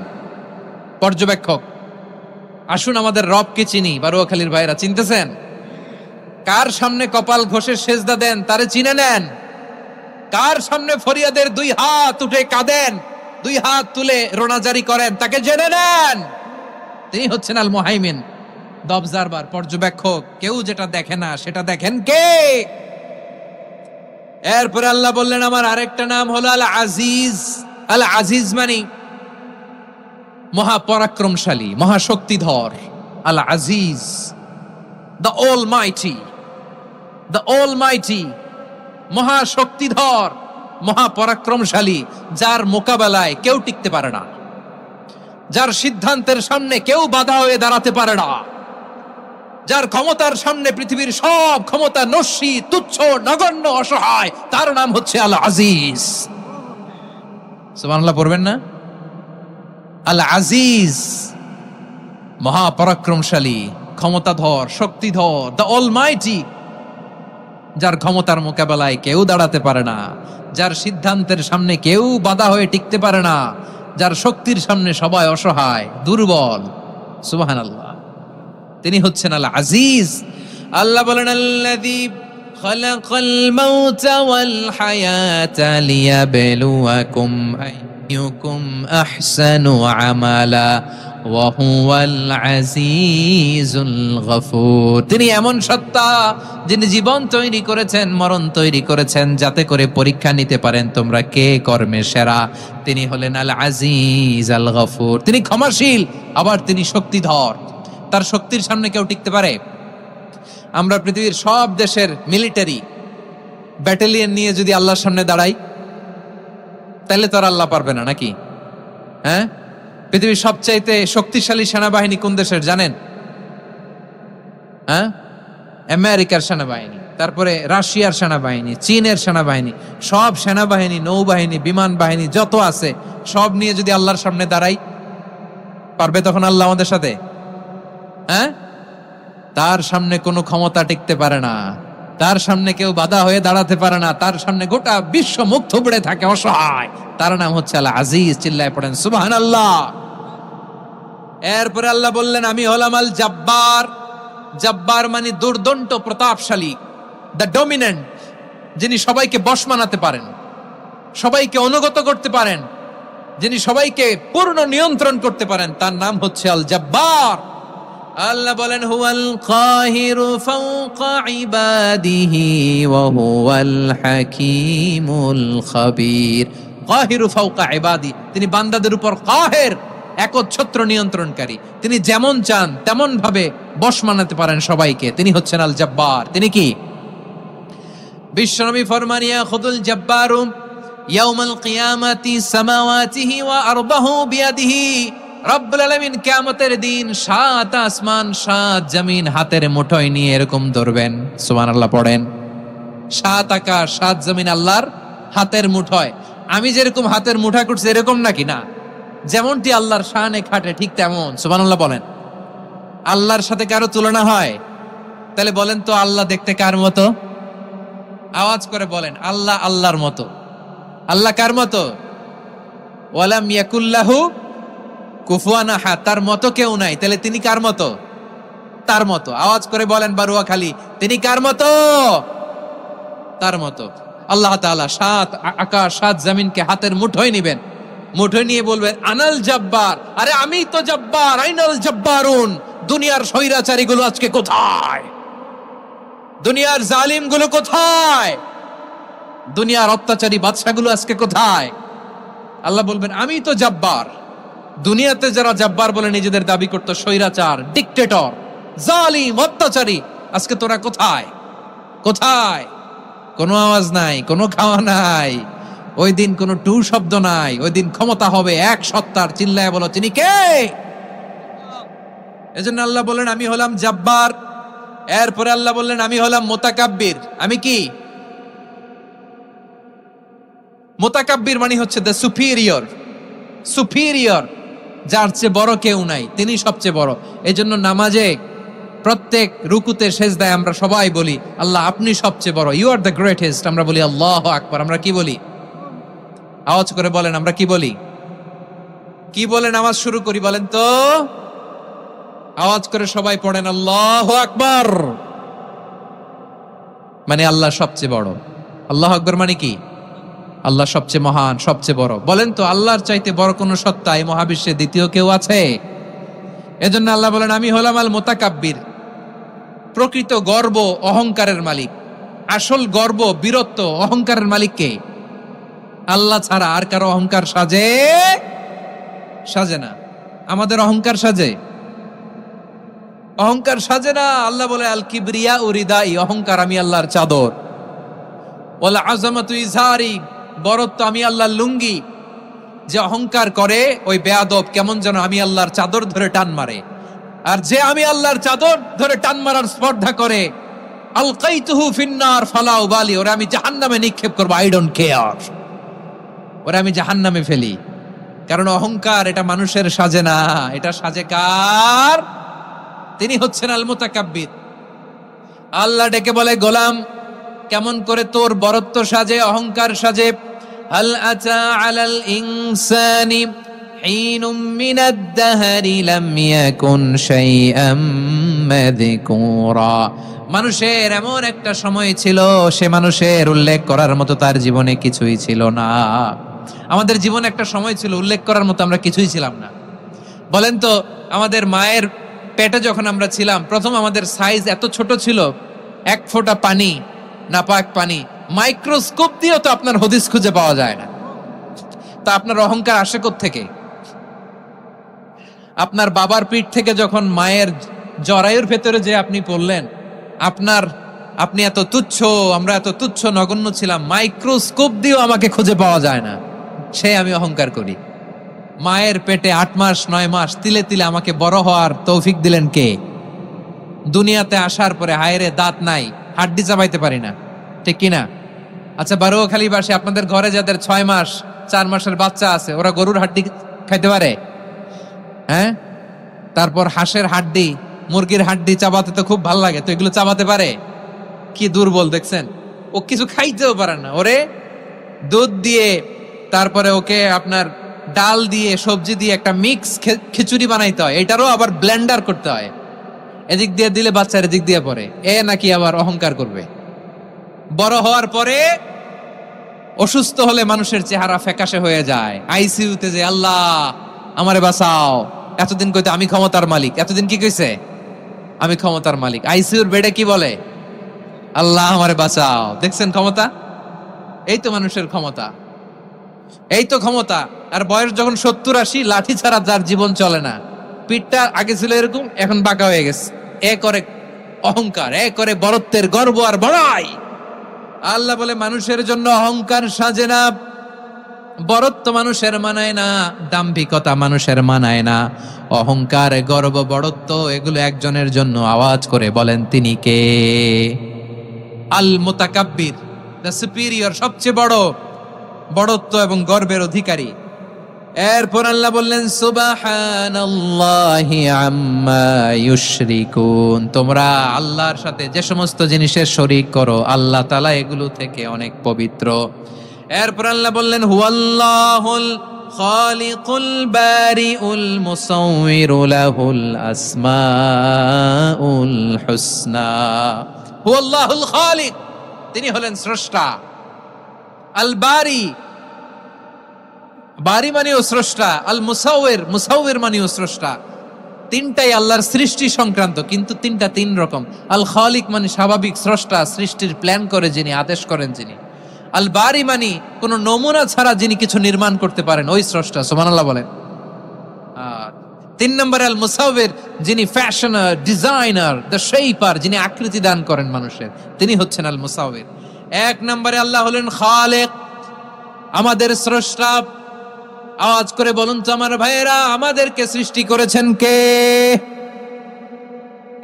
পর্যবেক্ষক। আসুন আমাদের রবকে চিনি। বারুয়াখালীর ভাইরা চিনতেছেন? কার সামনে কপাল ঘষে সেজদা দেন তারে চিনে নেন। কার সামনে ফরিয়াদের দুই হাত উঠে কাঁদেন, দুই হাত তুলে রোনাজারি করেন, তাকে জেনে নেন। তিনি হচ্ছেন আল মুহাইমিন, দ্য অবজারভার, পর্যবেক্ষক। কেউ যেটা দেখে না সেটা দেখেন কে? এরপরে আল্লাহ বললেন আমার আরেকটা নাম হলো আল আজিজ। আল আজিজ মানে মহাপরাক্রমশালী, মহাশক্তিধর। আল আজিজ, দ্য অলমাইটি, দ্য অলমাইটি, মহাশক্তিধর, মহাপরাক্রমশালী, যার মোকাবেলায় কেউ টিকতে পারে না, যার সিদ্ধান্তের সামনে কেউ বাধা হয়ে দাঁড়াতে পারে না, যার ক্ষমতার সামনে পৃথিবীর সব ক্ষমতা নস্যি, তুচ্ছ, নগণ্য, অসহায়, তার নাম হচ্ছে আল আজিজ। সুবহানাল্লাহ পড়বেন না? আল আজিজ, মহাপরাক্রমশালী, ক্ষমতাধর, শক্তিধর, দ্য অলমাইটি, যার ক্ষমতার মোকাবেলায় কেউ দাঁড়াতে পারে না, যার সিদ্ধান্তের সামনে কেউ বাধা হয়ে টিকতে পারে না, যার শক্তির সামনে সবাই অসহায়, দুর্বল। সুবহানাল্লাহ, তিনি হচ্ছেন আল আজিজ। আল্লাহ বলেন আল্লাযী খালাকাল মাউতা ওয়াল হায়াতা লিয়াবলুয়াকুম আইয়ুকুম আহসানু আমালা ওয়া হুয়াল আজিজুল গফুর। তিনি এমন সত্তা যিনি জীবন তৈরি করেছেন, মরণ তৈরি করেছেন, যাতে করে পরীক্ষা নিতে পারেন তোমরা কে কর্মে সেরা। তিনি হলেন আল আজিজ আল গফুর। তিনি ক্ষমাশীল, আবার তিনি শক্তিধর। তার শক্তির সামনে কেউ টিকতে পারে? আমরা পৃথিবীর সব দেশের মিলিটারি ব্যাটালিয়ন নিয়ে যদি আল্লাহর সামনে দাঁড়াই, তাহলে তো আর আল্লাহ পারবে না, নাকি? হ্যাঁ, পৃথিবীর সবচাইতে শক্তিশালী সেনাবাহিনী কোন দেশের জানেন? হ্যাঁ, আমেরিকার সেনাবাহিনী, তারপরে রাশিয়ার সেনাবাহিনী, চীনের সেনাবাহিনী, সব সেনাবাহিনী, নৌবাহিনী, বিমান বাহিনী যত আছে সব নিয়ে যদি আল্লাহর সামনে দাঁড়াই, পারবে তখন আল্লাহ আমাদের সাথে? হ্যাঁ, তার সামনে কোনো ক্ষমতা টিকতে পারে না, তার সামনে কেউ বাধা হয়ে দাঁড়াতে পারে না, তার সামনে গোটা বিশ্ব মুখ থুবড়ে থাকে, অসহায়। তার নাম হচ্ছে আল আজিজ। চিল্লায় পড়েন সুবহানাল্লাহ। এরপরে আল্লাহ বললেন আমি হলাম আল জব্বার। জব্বার মানে দুর্দন্ত, প্রতাপশালী, দ্য ডমিনেন্ট, যিনি সবাইকে বশ মানাতে পারেন, সবাইকে অনুগত করতে পারেন, যিনি সবাইকে পূর্ণ নিয়ন্ত্রণ করতে পারেন, তার নাম হচ্ছে আল জব্বার। আল্লাহ বলেন হুয়াল কাহিরু ফাওকা ইবাদিহি ওয়া হুয়াল হাকীমুল খাবীর। কাহিরু ফাওকা ইবাদি, তিনি বান্দাদের উপর কাহের, একচ্ছত্র নিয়ন্ত্রণকারী। তিনি যেমন চান তেমন ভাবে বশ মানাতে পারেন সবাইকে। তিনি হচ্ছেন আল জব্বার। তিনি কি? বিশ্বনবী ফরমান ইয়াখুদুল জব্বারু ইয়াউমাল কিয়ামাতি সামাওয়াতিহি ওয়া আরদাহু বিয়াদিহি। রব্বুল আলামিন কিয়ামতের দিন 7 আসমান 7 জমিন হাতের মুঠোয় নিয়ে এরকম ধরবেন। সুবহানাল্লাহ পড়েন। 7 আকাশ 7 জমিন আল্লাহর হাতের মুঠোয়। আমি যেরকম হাতের মুঠা করছি এরকম নাকি? না, যেমনটি আল্লাহর শানে খাটে ঠিক তেমন। সুবহানাল্লাহ বলেন। আল্লাহর সাথে কারো তুলনা হয়? তাহলে বলেন তো আল্লাহ দেখতে কার মতো? আওয়াজ করে বলেন, আল্লাহ আল্লাহর মতো। আল্লাহ কার মতো? ওয়ালাম ইয়াকুল্লাহু কুফুয়ান আহাদ, তার মতো কেউ নাই। তাহলে তিনি কার মতো? তার মতো। আওয়াজ করে বলেন বারুয়াখালী, তিনি কার মতো? তার মতো। আল্লাহ তাআলা সাত আকাশ সাত জমিনকে হাতের মুঠোয় নিবেন, মুঠোয় নিয়ে বলবেন আনাল জব্বার। আরে আমি তো জব্বার, আইনাল জব্বারুন। দুনিয়ার স্বৈরাচারী গুলো আজকে কোথায়? দুনিয়ার জালিম গুলো কোথায়? দুনিয়ার অত্যাচারী বাদশাগুলো আজকে কোথায়? আল্লাহ বলবেন আমি তো জব্বার। দুনিয়াতে যারা জব্বার বলে নিজেদের দাবি করতো, স্বৈরাচার, ডিক্টেটর, জালিম, অত্যাচারী, আজকে তোরা কোথায়? কোথায়? কোনো আওয়াজ নাই, কোনো খাওয়া নাই, ওই দিন কোনো টু শব্দ নাই। ওই দিন ক্ষমতা হবে এক সত্তার। চিল্লায় বলো তিনি কে? এজন্য আল্লাহ বললেন আমি হলাম জব্বার। এরপরে আল্লাহ বললেন আমি হলাম মুতাকাব্বির। আমি কি? মুতাকাব্বির মানে হচ্ছে দ্য সুপিরিয়র। সুপিরিয়র, যার চেয়ে বড় কেউ নাই, তিনি সবচেয়ে বড়। এজন্য নামাজে প্রত্যেক রুকুতে সেজদায় আমরা সবাই বলি আল্লাহ আপনি সবচেয়ে বড়, ইউ আর দ্য গ্রেটেস্ট। আমরা বলি আল্লাহু আকবার। আমরা কি বলি? আওয়াজ করে বলেন, আমরা কি বলি? কি বলে নামাজ শুরু করি বলেন তো? আওয়াজ করে সবাই পড়েন আল্লাহু আকবার। মানে আল্লাহ সবচেয়ে বড়। আল্লাহু আকবার মানে কি? আল্লাহ সবচেয়ে মহান, সবচেয়ে বড়। বলেন তো আল্লাহর চাইতে বড় কোন সত্তা এই মহাবিশ্বে দ্বিতীয় কেউ আছে? এজন্য আল্লাহ বলেন আমি হলাম আল মুতাকাব্বির। প্রকৃত গর্ব অহংকারের মালিক। আসল গর্ব, বীরত্ব, অহংকারের মালিক কে? আল্লাহ ছাড়া আর কারো অহংকার সাজে? সাজে না। আমাদের অহংকার সাজে? অহংকার সাজে না। আল্লাহ বলে আল কিবরিয়া উরিদাই, অহংকার আমি আল্লাহর চাদর। ওয়াল আযামাতু ইজারি, বরত্ব আমি আল্লাহর লুঙ্গি। যে অহংকার করে ওই বেয়াদব কেমন যেন আমি আল্লাহর চাদর ধরে টান মারে। আর যে আমি আল্লাহর চাদর ধরে টান মারার স্পর্ধা করে, আলকাইতুহু ফিন্নার ফালা উবালি, ওরা আমি জাহান্নামে নিক্ষেপ করব, আই ডোন্ট কেয়ার। ওরা আমি জাহান্নামে ফেলি। কারণ অহংকার এটা মানুষের সাজে না, এটা সাজে কার? তিনি হচ্ছেন আল মুতাকাব্বির। আল্লাহ ডেকে বলে গোলাম কেমন করে তোর বরত্ব সাজে, অহংকার সাজে? হাল আতা আলাল ইনসানি হিনুম মিনাদ দাহরি লাম ইয়াকুন শাইআম মাযকুরা। মানুষের এমন একটা সময় ছিল, সে মানুষের উল্লেখ করার মতো তার জীবনে কিছুই ছিল না। আমাদের জীবনে একটা সময় ছিল উল্লেখ করার মতো আমরা কিছুই ছিলাম না। বলেন তো আমাদের মায়ের পেটে যখন আমরা ছিলাম, প্রথম আমাদের সাইজ এত ছোট ছিল, এক ফোঁটা পানি, নাপাক পানি, মাইক্রোস্কোপ দিয়েও তো আপনার হদিস খুঁজে পাওয়া যায় না। তা আপনার অহংকার আসে কোত্থেকে? আপনার বাবার পিঠ থেকে যখন মায়ের জরায়ুর ভেতরে যে আপনি পড়লেন, আপনি এত তুচ্ছ, আমরা এত তুচ্ছ নগণ্য ছিলাম, মাইক্রোস্কোপ দিয়েও আমাকে খুঁজে পাওয়া যায় না, সে আমি অহংকার করি। মায়ের পেটে 8 মাস 9 মাস তিলে তিলে আমাকে বড় হওয়ার তৌফিক দিলেন কে? দুনিয়াতে আসার পরে হায়রে দাঁত নাই, হাড্ডি চাবাইতে পারি না, ঠিক কিনা? আচ্ছা বারুয়াখালী বাসী আপনাদের ঘরে যাদের 6 মাস 4 মাসের বাচ্চা আছে, ওরা গরুর হাড্ডি খাইতে পারে? হ্যাঁ। তারপর হাঁসের হাড্ডি, মুরগির হাড্ডি চাবাতে তো খুব ভালো লাগে, তো এগুলো চাবাতে পারে? কি দুর্বল দেখছেন, ও কিছু খাইতেও পারে না। ওরে দুধ দিয়ে, তারপরে ওকে আপনার ডাল দিয়ে, সবজি দিয়ে একটা মিক্স খিচুড়ি বানাইতে হয়, এটারও আবার ব্লেন্ডার করতে হয়। এদিক দিয়ে দিলে বাচ্চার এদিক দিয়ে পড়ে, এ নাকি আবার অহংকার করবে। বড় হওয়ার পরে অসুস্থ হলে মানুষের চেহারা ফ্যাকাশে হয়ে যায়, আইসিইউতে যে আল্লাহ আমারে বাঁচাও। এতদিন কইতে আমি ক্ষমতার মালিক, এতদিন কি কইছে? আমি ক্ষমতার মালিক। আইসিইউর বেডে কি বলে? আল্লাহ আমারে বাঁচাও। দেখছেন ক্ষমতা? এই তো মানুষের ক্ষমতা, এই তো ক্ষমতা। আর বয়স যখন 70-80, লাঠি ছাড়া যার জীবন চলে না। পিঠটা আগে ছিল এরকম, এখন বাঁকা হয়ে গেছে। এ করে অহংকার, এ করে বরত্বের গর্ব আর বড়াই। আল্লাহ বলে মানুষের জন্য অহংকার সাজে না, বরত্ব মানুষের মানায় না, দাম্ভিকতা মানুষের মানায় না, অহংকার, গর্ব, বড়ত্ব এগুলো একজনের জন্য। আওয়াজ করে বলেন তিনি কে? আল মুতাকাব্বির, দ্য সুপিরিয়র, সবচেয়ে বড়, বড়ত্ব এবং গর্বের অধিকারী। এরপর আল্লাহ বললেন সুবহানাল্লাহি আম্মা ইউশরিকুন, তোমরা আল্লাহর সাথে যে সমস্ত জিনিসের শরীক করো, আল্লাহ তাআলা এগুলো থেকে অনেক পবিত্র। এরপর আল্লাহ বললেন হুয়াল্লাহুল খালিকুল বারিউল মুসাউউরু লাহুল আসমাউল হুসনা। হুয়াল্লাহুল খালিক, তিনি হলেন স্রষ্টা। আল বারি, বারি মানেও স্রষ্টা। আল মুসাউউর, মুসাউউর মানেও স্রষ্টা। তিনটাই আল্লাহর সৃষ্টি সংক্রান্ত, কিন্তু তিনটা তিন রকম। আল খালিক মানে স্বাভাবিক স্রষ্টা, সৃষ্টির প্ল্যান করে যিনি, আদেশ করেন যিনি। আল বারি মানে কোন নমুনা ছাড়া যিনি কিছু নির্মাণ করতে পারেন, ওই স্রষ্টা। সুবহানাল্লাহ বলেন। তিন নম্বরে আল মুসাউউর, যিনি ফ্যাশনার, ডিজাইনার, দ্য শেপার, যিনি আকৃতি দান করেন মানুষের, তিনি হচ্ছেন আল মুসাউউর। এক নম্বরে আল্লাহ হলেন খালেক, আমাদের স্রষ্টা। আওয়াজ করে বলুন তো আমার ভাইয়েরা, আমাদেরকে সৃষ্টি করেছেন কে?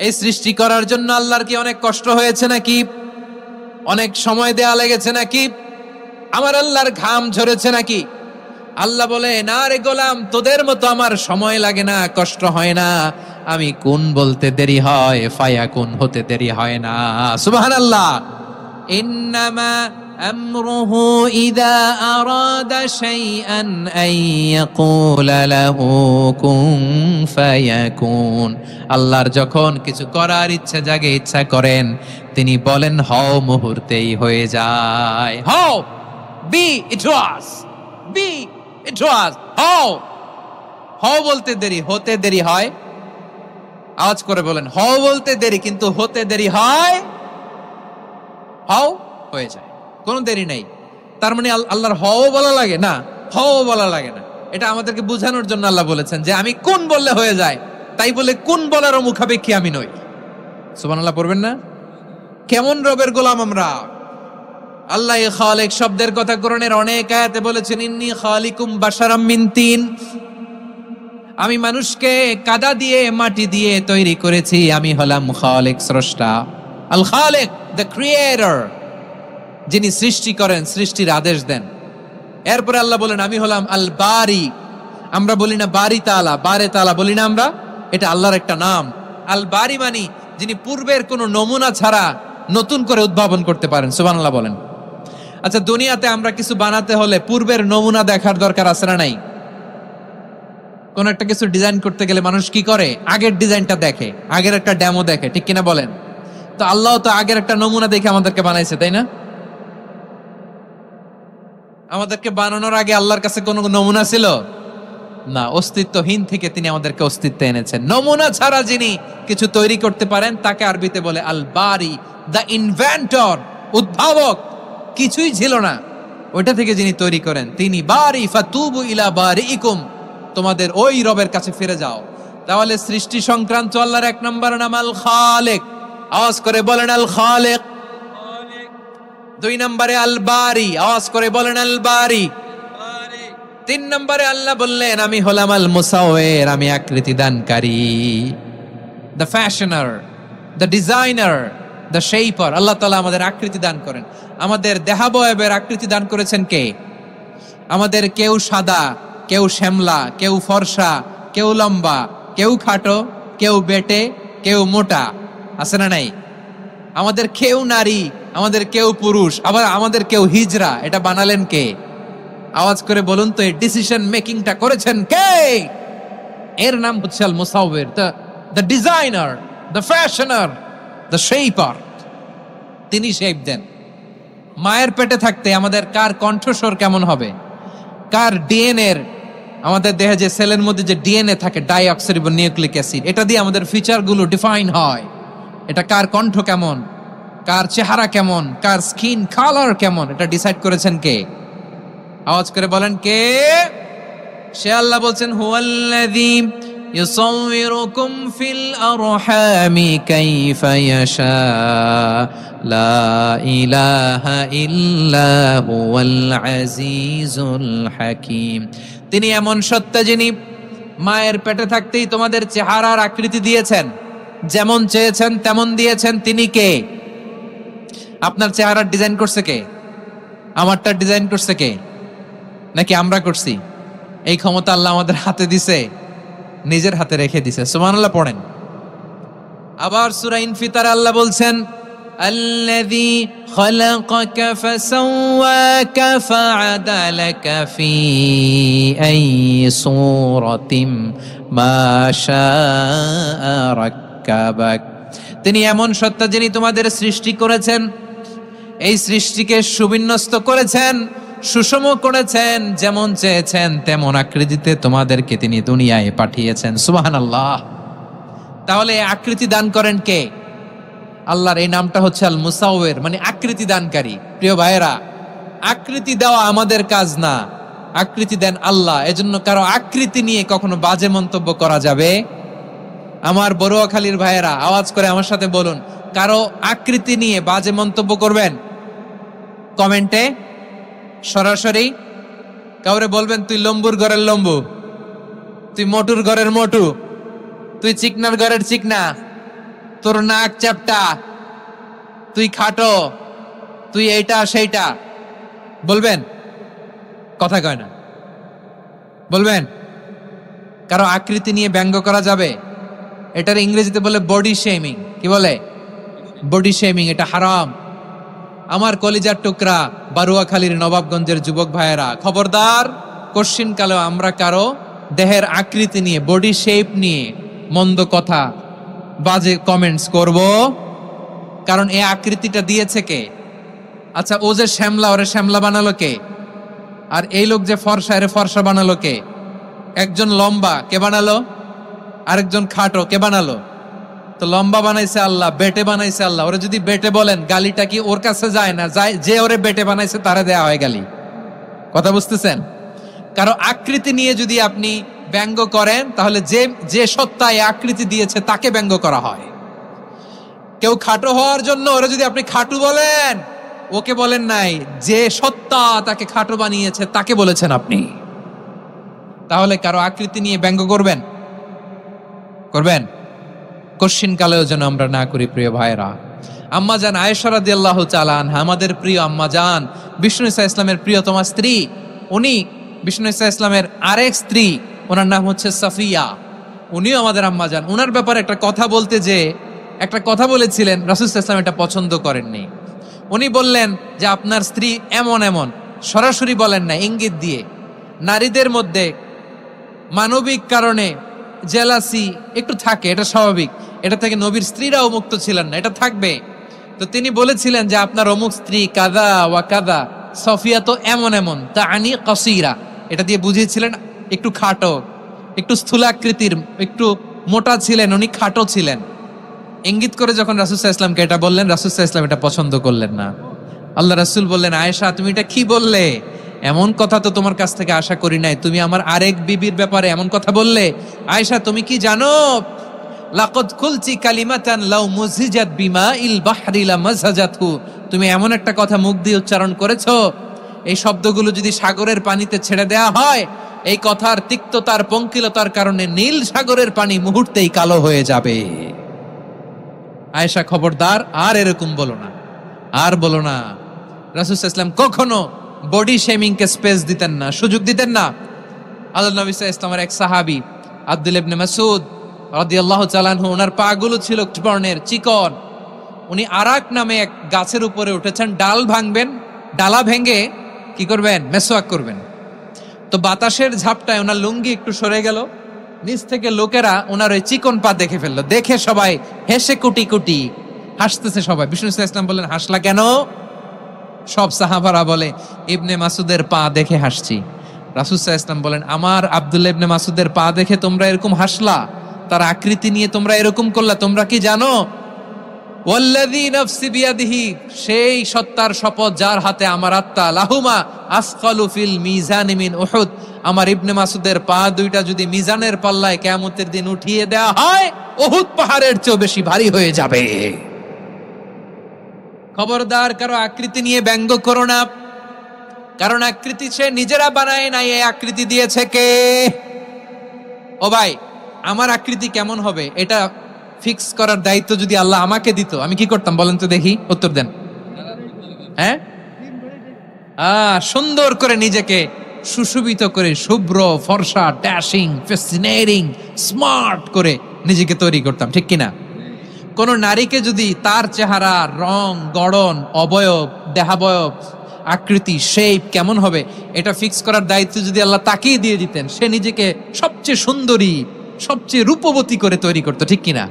এই সৃষ্টি করার জন্য আল্লাহর কি অনেক কষ্ট হয়েছে নাকি? অনেক সময় দেয়া লেগেছে নাকি? আমার আল্লাহর ঘাম ঝরেছে নাকি? আল্লাহ বলে, না রে গোলাম, তোদের মতো আমার সময় লাগে না, কষ্ট হয় না। আমি কোন বলতে দেরি হয়, ফায়াকুন হতে দেরি হয় না। সুবহানাল্লাহ। ইন্নামা আমরুহু ইযা আরাদা শাইআন আন ইয়াকুলা লাহু কুন ফায়াকুন। আল্লাহর যখন কিছু করার ইচ্ছা জাগে, ইচ্ছা করেন, তিনি বলেন হও, মুহূর্তেই হয়ে যায়। হও, বি ইট ওয়াজ, বি ইট ওয়াজ। হও, হও বলতে দেরি, হতে দেরি হয়। আওয়াজ করে বলেন, হও বলতে দেরি, কিন্তু হতে দেরি হয়। হও, হয়ে যায়, কোনো দেরি নেই। তার মানে আল্লাহর হও বলা লাগে না, হও বলা লাগে না। এটা আমাদেরকে বোঝানোর জন্য আল্লাহ বলেছেন যে আমি কোন বললে হয়ে যায়, তাই বলে কোন বলারও মুখাপেক্ষী আমি নই। সুবহানাল্লাহ পড়বেন না? কেমন রবের গোলাম আমরা! আল্লাহ খালিক শব্দের কথা কোরআনের অনেক আয়াতে বলেছেন, ইন্নী খালিকুম বাশারাম মিন তিন, আমি মানুষকে কাদা দিয়ে, মাটি দিয়ে তৈরি করেছি। আমি হলাম খালিক, স্রষ্টা। আল খালিক, দ্য ক্রিয়েটর, যিনি সৃষ্টি করেন, সৃষ্টির আদেশ দেন। এরপরে আল্লাহ বলেন, আমি হলাম আল বারি। আমরা বলি না বারি তাআলা, বারে তাআলা বলি না আমরা, এটা আল্লাহর একটা নাম। আল বারি মানে যিনি পূর্বের কোনো নমুনা ছাড়া নতুন করে উদ্ভাবন করতে পারেন। সুবহানাল্লাহ বলেন। আচ্ছা, দুনিয়াতে আমরা কিছু বানাতে হলে পূর্বের নমুনা দেখার দরকার আছে না নাই? কোন একটা কিছু ডিজাইন করতে গেলে মানুষ কি করে? আগের ডিজাইনটা দেখে, আগের একটা ডেমো দেখে, ঠিক কিনা বলেন? তো আল্লাহ তো আগের একটা নমুনা দেখে আমাদেরকে বানাইছে, তাই না? আমাদেরকে বানানোর আগে আল্লাহর কাছে কোনো নমুনা ছিল না। অস্তিত্বহীন থেকে তিনি আমাদেরকে অস্তিত্বে এনেছেন। নমুনা ছাড়া যিনি কিছু তৈরি করতে পারেন, তাকে আরবিতে বলে আল বারি, দ্য ইনভেন্টর, উদ্ভাবক। কিছুই ছিল না, ওইটা থেকে যিনি তৈরি করেন, তিনি বারি। ফাতুবু ইলা বারিইকুম, তোমাদের ওই রবের কাছে ফিরে যাও। তাহলে সৃষ্টি সংক্রান্ত আল্লাহর এক নম্বর নাম আল খালিক। আওয়াজ করে বলেন আল খালিক। দুই নম্বরে আল বারি, আওয়াজ করে বলেন আল বারি। তিন নম্বরে আল্লাহ বললেন, আমি হলাম আল মুসাউউর, আমি আকৃতি দানকারী, the fashioner, the designer, the shaper. আল্লাহ তাআলা আমাদের আকৃতি দান করেন। আমাদের দেহাবয়বের আকৃতি দান করেছেন কে? আমাদের কেউ সাদা, কেউ শ্যামলা, কেউ ফর্সা, কেউ লম্বা, কেউ খাটো, কেউ বেটে, কেউ মোটা, আছে না নাই? আমাদের কেউ নারী, আমাদের কেউ পুরুষ, আবার আমাদের কেউ হিজড়া। এটা বানালেন কে? আওয়াজ করে বলুন তো, এই ডিসিশন মেকিংটা করেছেন কে? এর নাম হচ্ছে আল মুসাউউর, the designer, the fashioner, the shaper. তিনি শেপ দেন। মায়ের পেটে থাকতে আমাদের কার কণ্ঠস্বর কেমন হবে, কার ডিএনএ, আমাদের দেহে যে সেলের মধ্যে যে ডিএনএ থাকে, ডাইঅক্সিরিবো নিউক্লিক অ্যাসিড, এটা দিয়ে আমাদের ফিচারগুলো ডিফাইন হয়। এটা কার কণ্ঠ কেমন, কার চেহারা কেমন, কার স্কিন কালার কেমন, এটা ডিসাইড করেছেন কে? আওয়াজ করে বলেন কে? সে আল্লাহ বলছেন, হুয়াল্লাযী ইউসাউইরুকুম ফিল আরহামি কাইফা ইয়াশা লা ইলাহা ইল্লা হুয়াল আজিজুল হাকীম। তিনি এমন সত্তা যিনি মায়ের পেটে থাকতেই তোমাদের চেহারার আকৃতি দিয়েছেন, যেমন চেয়েছেন তেমন দিয়েছেন। তিনি কে? আপনার চেহারার ডিজাইন করছে কে? আমারটা ডিজাইন করছে কে? নাকি আমরা করছি? এই ক্ষমতা আল্লাহ আমাদের হাতে দিছে, নিজের হাতে রেখে দিছে। সুবহানাল্লাহ পড়েন। আবার সূরা ইনফিতার আল্লাহ বলছেন, الذي خلقك فسواك فعدلك في أي صورة ما شاء ركبك। তিনি এমন সত্তা যিনি তোমাদের সৃষ্টি করেছেন, এই সৃষ্টিকে সুবিন্যস্ত করেছেন, সুষম করেছেন, যেমন চেয়েছেন তেমন আকৃতিতে তোমাদেরকে তিনি দুনিয়ায় পাঠিয়েছেন। সুবহানাল্লাহ। তাহলে আকৃতি দান করেন কে? আল্লাহর এই নামটা হচ্ছে আল মুসাওয়ির, মানে আকৃতি দানকারী। প্রিয় ভাইয়েরা, আকৃতি দেওয়া আমাদের কাজ না, আকৃতি দেন আল্লাহ। এজন্য কারো আকৃতি নিয়ে কখনো বাজে মন্তব্য করা যাবে? আমার বড়ুয়াখালীর ভাইয়েরা আওয়াজ করে আমার সাথে বলুন, কারো আকৃতি নিয়ে বাজে মন্তব্য করবেন? কমেন্টে সরাসরি কাউরে বলবেন তুই লম্বুর ঘরের লম্বু, তুই মোটুর ঘরের মোটু, তুই চিকনার ঘরের চিকনা, তোর নাক চ্যাপটা, তুই খাটো, তুই এইটা সেইটা বলবেন? কথা কয় না, বলবেন? কারো আকৃতি নিয়ে ব্যঙ্গ করা যাবে? এটার ইংরেজিতে বলে বডি শেমিং। কি বলে? Body shaming. এটা হারাম। আমার কলিজার টুকরা বারুয়াখালীর নবাবগঞ্জের যুবক ভাইয়েরা, খবরদার, কোশ্চিনকালেও আমরা কারো দেহের আকৃতি নিয়ে, বডি শেপ নিয়ে মন্দ কথা, বাজে কমেন্টস করব? কারণ এই আকৃতিটা দিয়েছে কে? আচ্ছা, ও যে শ্যামলা, ওরে শ্যামলা বানালো কে? আর এই লোক যে ফর্সা, এরে ফর্সা বানালো কে? একজন লম্বা, কে বানালো? আরেকজন খাটো, কে বানালো? তো লম্বা বানাইছে আল্লাহ, বেটে বানাইছে আল্লাহ। ওরে যদি বেটে বলেন, গালিটা কি ওর কাছে যায় না? যায়। যে ওরে বেটে বানাইছে তারে দেয়া হয় গালি। কথা বুঝতেছেন? কারো আকৃতি নিয়ে যদি আপনি ব্যঙ্গ করেন, তাহলে যে সত্তা এই আকৃতি দিয়েছে তাকে ব্যঙ্গ করা হয়। কেউ খাটো হওয়ার জন্য ওরে যদি আপনি খাটু বলেন, ওকে বলেন নাই, যে সত্তা তাকে খাটো বানিয়েছে তাকে বলেছেন আপনি। তাহলে কারো আকৃতি নিয়ে ব্যঙ্গ করবেন? করবেন? কোশ্চিন কালেও যেন আমরা না করি। প্রিয় ভাইরা, আম্মাজান আয়েশা রাদিয়াল্লাহু তাআলা আনহা, আমাদের প্রিয় আম্মাজান, বিষ্ণু ইসা ইসলামের প্রিয়তমা স্ত্রী, উনি বিষ্ণু ইসা ইসলামের আরেক স্ত্রী, ওনার নাম হচ্ছে সাফিয়া, উনিও আমাদের আম্মাজান। ওনার ব্যাপারে একটা কথা বলতে যে একটা কথা বলেছিলেন, রাসূল সাল্লাল্লাহু আলাইহি ওয়াসাল্লাম এটা পছন্দ করেননি। উনি বললেন যে আপনার স্ত্রী এমন এমন, সরাসরি বলেন না, ইঙ্গিত দিয়ে। নারীদের মধ্যে মানবিক কারণে জেলাসি একটু থাকে, এটা স্বাভাবিক। এটা থেকে নবীর স্ত্রীরাও মুক্ত ছিলেন না, এটা থাকবে। তো তিনি বলেছিলেন যে আপনার অমুক স্ত্রী কাদা ওয়া কাদা, সফিয়া তো এমন এমন, তা আনি কসিরা, এটা দিয়ে বুঝিয়েছিলেন একটু খাটো, একটু স্থূলাকৃতির, একটু মোটা ছিলেন, উনি খাটো ছিলেন। ইঙ্গিত করে যখন রাসূল সাল্লাল্লাহু আলাইহি ওয়াসাল্লামকে এটা বললেন, রাসূল সাল্লাল্লাহু আলাইহি ওয়াসাল্লাম এটা পছন্দ করলেন না। আল্লাহ রাসূল বললেন, আয়েশা তুমি এটা কি বললে? এমন কথা তো তোমার কাছ থেকে আশা করি নাই। তুমি আমার আরেক বিবির ব্যাপারে এমন কথা বললে। আয়েশা, তুমি কি জানো, লাকাদ কুলতি কালিমাতান লাউ মুযিজাত বিমাইল বাহরি লামাযাজাতহু, তুমি এমন একটা কথা মুখ দিয়ে উচ্চারণ করেছো, এই শব্দগুলো যদি সাগরের পানিতে ছেড়ে দেয়া হয়, এই কথার তিক্ততার, পঙ্কিলতার কারণে নীল সাগরের পানি মুহূর্তেই কালো হয়ে যাবে। আয়েশা, খবরদার, আর এরকম বলো না, আর বলো না। রাসূল সাল্লাল্লাহু আলাইহি ওয়াসাল্লাম কখনো বডি শেমিং কে স্পেস দিতেন না, সুযোগ দিতেন না। আল্লাহ নবী সাল্লাল্লাহু আলাইহি ওয়াসাল্লামের এক সাহাবী আব্দুল্লাহ ইবনে মাসউদ রাদিয়াল্লাহু তাআলা আনহু, ওনার পাগুলো ছিল বর্ণের চিকন। উনি আরাক নামে এক গাছের উপরে উঠেছেন, ডাল ভাঙবেন, ডালা ভেঙে কি করবেন? মেসওয়াক করবেন। তো বাতাসের ঝাপটায় ওনার লুঙ্গি একটু সরে গেল, নিচ থেকে লোকেরা ওনার ওই চিকন পা দেখে ফেললো। দেখে সবাই হেসে কুটি কুটি হাসতেছে সবাই। বিষ্ণু সাল্লাল্লাহু আলাইহি ওয়াসাল্লাম বললেন, হাসলা কেন? সব সাহাবারা বলে, ইবনে মাসুদের পা দেখে হাসছি। রাসূল সাল্লাল্লাহু আলাইহি ওয়াসাল্লাম বলেন, আমার আব্দুল্লাহ ইবনে মাসুদের পা দেখে তোমরা এরকম হাসলা, তার আকৃতি নিয়ে তোমরা এরকম করলা, তোমরা কি জানো? ওয়াল্লাযী নাফসি বিয়াদিহি, সেই সত্তার শপথ যার হাতে আমার আত্মা, লাহুমা আসকালু ফিল মিজানি মিন উহুদ, আমার ইবনে মাসুদের পা দুইটা যদি মিজানের পাল্লায় কিয়ামতের দিন উঠিয়ে দেয়া হয়, উহুদ পাহাড়ের চেয়ে বেশি ভারী হয়ে যাবে। খবরদার, কারো আকৃতি নিয়ে ব্যঙ্গ করো না, কারণ আকৃতি সে নিজেরা বানায় নাই, এই আকৃতি দিয়েছে কে? ও ভাই, আমার আকৃতি কেমন হবে এটা ফিক্স করার দায়িত্ব যদি আল্লাহ আমাকে দিত, আমি কি করতাম বলেন তো দেখি, উত্তর দেন। হ্যাঁ, সুন্দর করে নিজেকে সুশোভিত করে, শুভ্র, ফর্সা, ড্যাশিং, ফ্যাসিনেটিং, স্মার্ট করে নিজেকে তৈরি করতাম, ঠিক কিনা? কোন নারীকে যদি তার চেহারা, রং, গড়ন, অবয়ব, দেহাবয়ব, আকৃতি, শেপ কেমন হবে এটা ফিক্স করার দায়িত্ব যদি আল্লাহ তাকেই দিয়ে দিতেন, সে নিজেকে সবচেয়ে সুন্দরী, সবচেয়ে রূপবতী করে তৈরি করতো, ঠিক কিনা?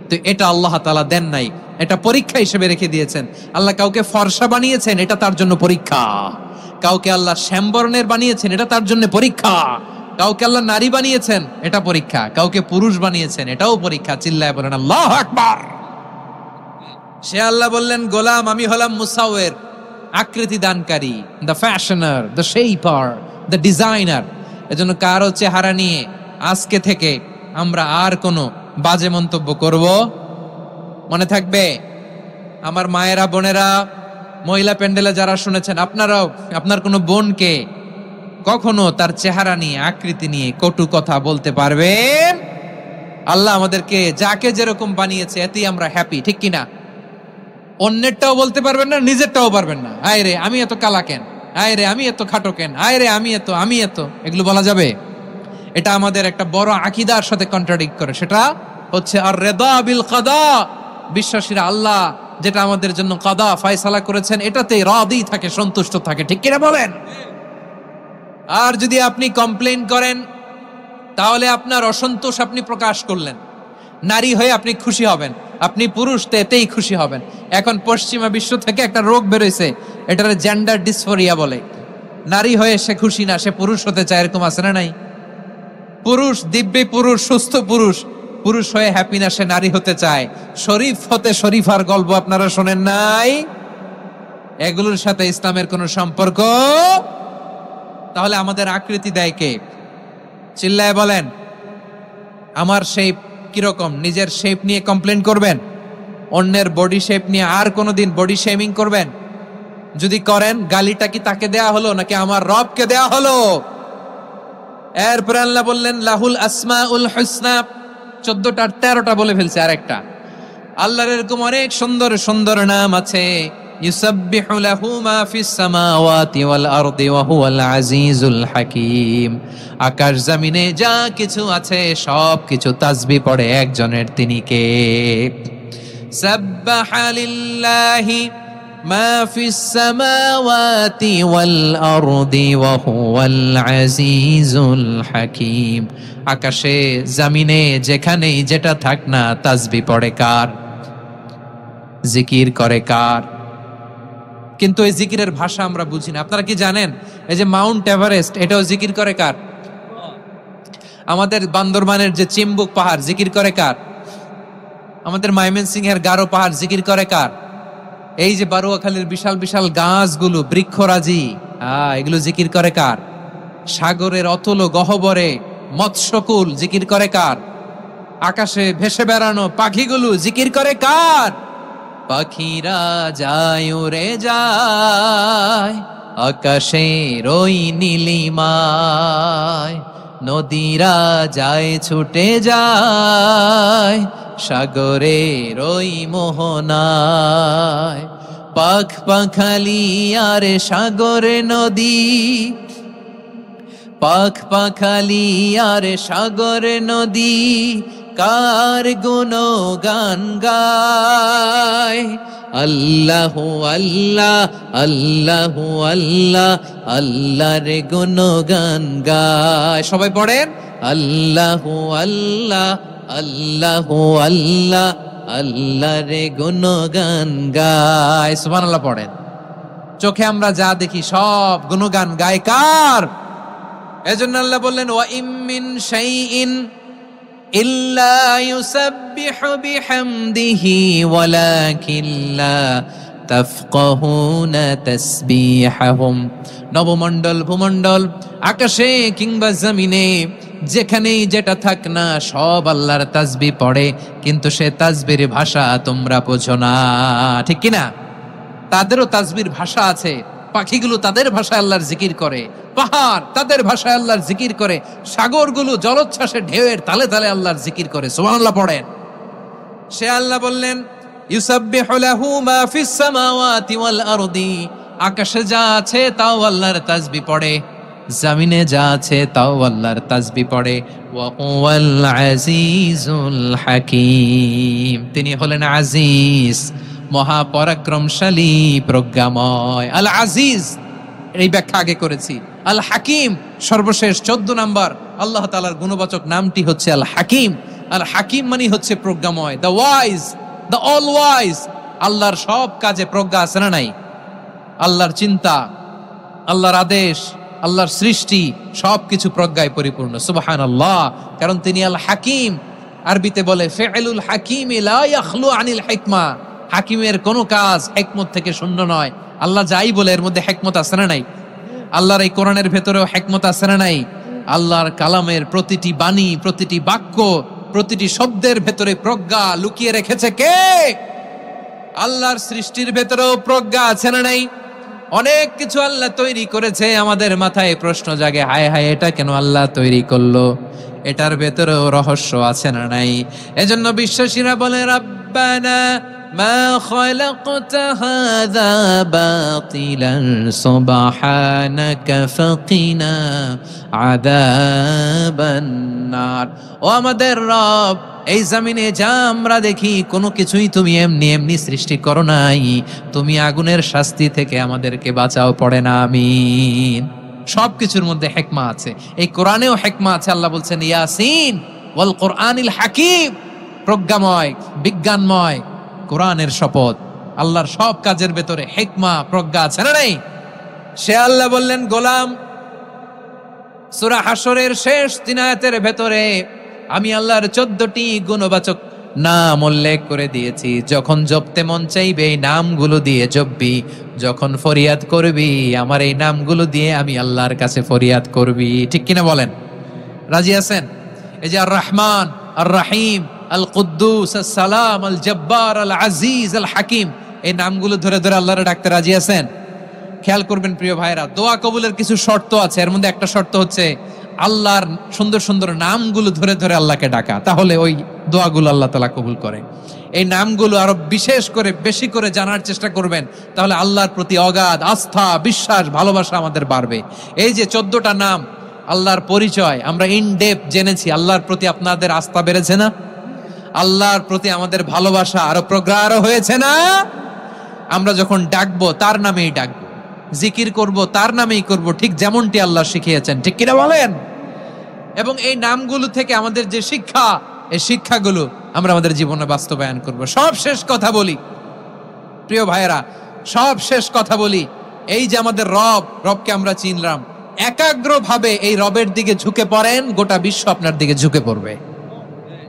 তো এটা আল্লাহ তাআলা দেন নাই, এটা পরীক্ষা হিসেবে রেখে দিয়েছেন। আল্লাহ কাউকে ফর্সা বানিয়েছেন, এটা তার জন্য পরীক্ষা। কাউকে আল্লাহ শ্যামবর্ণের বানিয়েছেন, এটা তার জন্য পরীক্ষা। কাউকে আল্লাহ নারী বানিয়েছেন, এটা পরীক্ষা। কাউকে পুরুষ বানিয়েছেন, এটাও পরীক্ষা। চিল্লায় বলেন আল্লাহু আকবার। সে আল্লাহ বললেন, গোলাম আমি হলাম মুসাওয়ের, আকৃতি দানকারী, the fashioner, the shaper, the designer. এজন্য কারো চেহারা নিয়ে আজকে থেকে আমরা আর কোনো বাজে মন্তব্য করব মনে থাকবে। আমার মায়েরা, বোনেরা, মহিলা প্যান্ডেলে যারা শুনেছেন, আপনারাও আপনার কোনো বোনকে কখনো তার চেহারা নিয়ে, আকৃতি নিয়ে কটু কথা বলতে পারবেন? আল্লাহ আমাদেরকে যাকে যেরকম বানিয়েছে এতেই আমরা হ্যাপি, ঠিক কিনা? অন্যেরটাও বলতে পারবেন না, নিজেরটাও পারবেন না। আয় রে আমি এত কালা কেন, আয় রে আমি এত খাটো কেন, আয় রে আমি এত, এগুলো বলা যাবে? এটা আমাদের একটা বড় আকীদার সাথে কন্ট্রাডিক্ট করে। সেটা হচ্ছে আর রিদা বিল কাদা। বিশ্বাসীরা আল্লাহ যেটা আমাদের জন্য কাদা ফয়সালা করেছেন এটাতে রাদি থাকে, সন্তুষ্ট থাকে, ঠিক কিনা বলেন? আর যদি আপনি কমপ্লেইন করেন তাহলে আপনার অসন্তোষ আপনি প্রকাশ করলেন। নারী হয়ে আপনি খুশি হবেন, আপনি পুরুষ তো এতেই খুশি হবেন। এখন পশ্চিমা বিশ্ব থেকে একটা রোগ বেরোইছে, এটার জেন্ডার ডিসফোরিয়া বলে। নারী হয়ে সে খুশি না, সে পুরুষ হতে চায়, এরকম আছে না নাই? পুরুষ, দিব্যি পুরুষ, সুস্থ পুরুষ, পুরুষ হয়ে হ্যাপি না, সে নারী হতে চায়। শরীফ হতে শরীফার গল্প আপনারা শোনেন নাই? এগুলোর সাথে ইসলামের কোনো সম্পর্ক? তাহলে আমাদের আকৃতি দেয় কে? চিল্লায় বলেন। আমার শেপ কিরকম, নিজের শেপ নিয়ে কমপ্লেন করবেন? অন্যের বডি শেপ নিয়ে আর কোনোদিন বডি শেমিং করবেন? যদি করেন, গালিটা কি তাকে দেয়া হলো নাকি আমার রবকে দেয়া হলো? এরপর আল্লাহ বললেন লাহুল আসমাউল হুসনা, 14টার 13টা বলে ফেলছে। আর একটা, আল্লাহর এরকম অনেক সুন্দর সুন্দর নাম আছে। ইউসাব্বিহু লাহু মা ফিস সামাওয়াতি ওয়াল আরদি ওয়া হুয়াল আজিজুল হাকীম। আকাশ জমিনে যা কিছু আছে সব কিছু তাসবিহ পড়ে একজনের, তিনি কে? সাব্বাহা লিল্লাহি মা ফিস সামাওয়াতি ওয়াল আরদি ওয়া হুয়াল আজিজুল হাকীম। আকাশে জমিনে যেখানেই যেটা থাক না, তাসবিহ পড়ে কার? জিকির করে কার? কিন্তু এই জিকিরের ভাষা আমরা বুঝি না। আপনারা কি জানেন এই যে মাউন্ট এভারেস্ট, এটাও জিকির করে কার? আমাদের বান্দরবানের যে চিম্বুক পাহাড়, জিকির করে কার? আমাদের ময়মনসিংহের গারো পাহাড়, জিকির করে কার? এই যে বারুয়াখালীর বিশাল বিশাল গাছগুলো, বৃক্ষরাজি, এগুলো জিকির করে কার? সাগরের অতল গহ্বরে মৎস্যকুল, জিকির করে কার? আকাশে ভেসে বেড়ানো পাখিগুলো, জিকির করে কার? পাখিরা যায় উড়ে যায় আকাশের ওই নীলিমায়, নদীরা যায় ছুটে যায় সাগরের ওই মোহনায়। পাখ পাখালি আর সাগরে নদী, পাখ পাখালি আর সাগরে নদী, কার গুণগান গায়? আল্লাহু আল্লাহ, আল্লাহু আল্লাহ, আল্লাহর গুণগান গায়। সবাই পড়েন আল্লাহু আল্লাহ, আল্লাহু আল্লাহ, আল্লাহর গুণগান গায়। সুবহানাল্লাহ পড়েন। চোখে আমরা যা দেখি সব গুণগান গায় কার? এজন্য আল্লাহ বললেন ওয়া ইম মিন শাইইন ইল্লা ইউসাব্বিহু বিহামদিহি ওয়ালাকিন লা তাফকাহুনা তাসবিহাহুম। নবমণ্ডল, ভূমণ্ডল, আকাশে কিংবা জমিনে যেখানেই যেটা থাক না সব আল্লাহর তাসবিহ পড়ে, কিন্তু সে তাসবির ভাষা তোমরা বোঝো না, ঠিক কিনা? তাদেরও তাসবির ভাষা আছে। পাখিগুলো তাদের ভাষায় আল্লাহর জিকির করে, পাহাড় তাদের ভাষায় আল্লাহর জিকির করে, সাগরগুলো জলোচ্ছ্বাসে ঢেউয়ের তালে তালে আল্লাহর জিকির করে। সুবহানাল্লাহ পড়েন। সে আল্লাহ বললেন ইউসাব্বিহু লাহু মা ফিস সামাওয়াতি ওয়াল আরদি, আকাশে যা আছে তাও আল্লাহর তাসবিহ পড়ে। জমিনে যা আছে তাও আল্লাহর তাসবিহ পড়ে। ওয়া হুয়াল আজিজুল হাকীম, তিনি হলেন আজিজ, মহাপরাক্রমশালী, প্রজ্ঞাময়। আল আজিজ এই ব্যাখ্যা আগে করেছি। আল হাকিম সর্বশেষ 14 নাম্বার আল্লাহ তাআলার গুণবাচক নামটি হচ্ছে আল হাকিম। আল হাকিম মানে হচ্ছে প্রজ্ঞাময়, the wise, the all wise. আল্লাহর সব কাজে প্রজ্ঞা আছে না নাই? আল্লাহর চিন্তা, আল্লাহর আদেশ, আল্লাহর সৃষ্টি সবকিছু প্রজ্ঞায় পরিপূর্ণ। সুবহানাল্লাহ, কারণ তিনি আল হাকিম। আরবিতে বলে ফিআলুল হাকিম লা ইয়াখলু আনিল হিকমা, হাকিমের কোনো কাজ হিকমত থেকে শূন্য নয়। আল্লাহ যাই বলে এর মধ্যে হিকমত আছে না নাই? আল্লাহর এই কোরআনের ভেতরেও হিকমত আছে না নাই? আল্লাহর কালামের প্রতিটি বাণী, প্রতিটি বাক্য, প্রতিটি শব্দের ভেতরে প্রজ্ঞা লুকিয়ে রেখেছে কে? আল্লাহর সৃষ্টির ভেতরেও প্রজ্ঞা আছে না নাই? অনেক কিছু আল্লাহ তৈরি করেছে, আমাদের মাথায় প্রশ্ন জাগে, হায় হায় এটা কেন আল্লাহ তৈরি করলো? এটার ভেতরেও রহস্য আছে না নাই? এজন্য বিশ্বাসীরা বলে রাব্বানা মা খালাকতা হাযা বাতিলান সুবহানাকা ফাকিনা আযাবান নার। ও আমাদের রব, এই জমিনে যা আমরা দেখি কোনো কিছুই তুমি এমনি এমনি সৃষ্টি করো নাই, তুমি আগুনের শাস্তি থেকে আমাদেরকে বাঁচাও, পড়ে না আমিন। সবকিছুর মধ্যে হিকমা আছে, এই কোরআনেও হিকমা আছে। আল্লাহ বলছেন ইয়াসিন ওয়াল কোরআনিল হাকিম, প্রজ্ঞাময়, বিজ্ঞানময় কোরআনের শপথ। আল্লাহর সব কাজের ভেতরে হিকমা, প্রজ্ঞা আছে না নাই? সে আল্লাহ বললেন গোলাম, সূরা হাশরের শেষ 3 আয়াতের ভেতরে আমি আল্লাহর 14টি গুণবাচক নাম উল্লেখ করে দিয়েছি। যখন জপতে মন চাইবে এই নামগুলো দিয়ে জপবি, যখন ফরিয়াদ করবি আমার এই নামগুলো দিয়ে আমি আল্লাহর কাছে ফরিয়াদ করবি। ঠিক কিনা বলেন? রাজি আছেন? এই যে আর রহমান, আর রাহিম, আল কুদ্দুস, আস সালাম, আল জব্বার, আল আজিজ, আল হাকিম, এই নামগুলো ধরে ধরে আল্লাহরে ডাকতে রাজি আছেন? খেয়াল করবেন প্রিয় ভাইরা, দোয়া কবুলের কিছু শর্ত আছে। এর মধ্যে একটা শর্ত হচ্ছে আল্লাহর সুন্দর সুন্দর নামগুলো ধরে ধরে আল্লাহকে ডাকা, তাহলে ওই দোয়াগুলো আল্লাহ তাআলা কবুল করে। এই নামগুলো আরো বিশেষ করে বেশি করে জানার চেষ্টা করবেন, তাহলে আল্লাহর প্রতি অগাধ আস্থা, বিশ্বাস, ভালোবাসা আমাদের বাড়বে। এই যে 14টা নাম আল্লাহর পরিচয় আমরা ইন ডেপথ জেনেছি, আল্লাহর প্রতি আপনাদের আস্থা বেড়েছে না? আল্লাহর প্রতি আমাদের ভালোবাসা আরো প্রগাঢ় হয়েছে না? আমরা যখন ডাকবো তার নামেই ডাকবো, জিকির করব তার নামেই করব, ঠিক যেমনটি আল্লাহ শিখিয়েছেন। ঠিক কিনা বলেন? এবং এই নামগুলো থেকে আমাদের যে শিক্ষা, এই শিক্ষাগুলো আমরা আমাদের জীবনে বাস্তবায়ন করব। সব শেষ কথা বলি প্রিয় ভাইয়েরা, সব শেষ কথা বলি, এই যে আমাদের রবকে আমরা চিনলাম, একাগ্রভাবে এই রবের দিকে ঝুঁকে পড়েন, গোটা বিশ্ব আপনার দিকে ঝুঁকে পড়বে।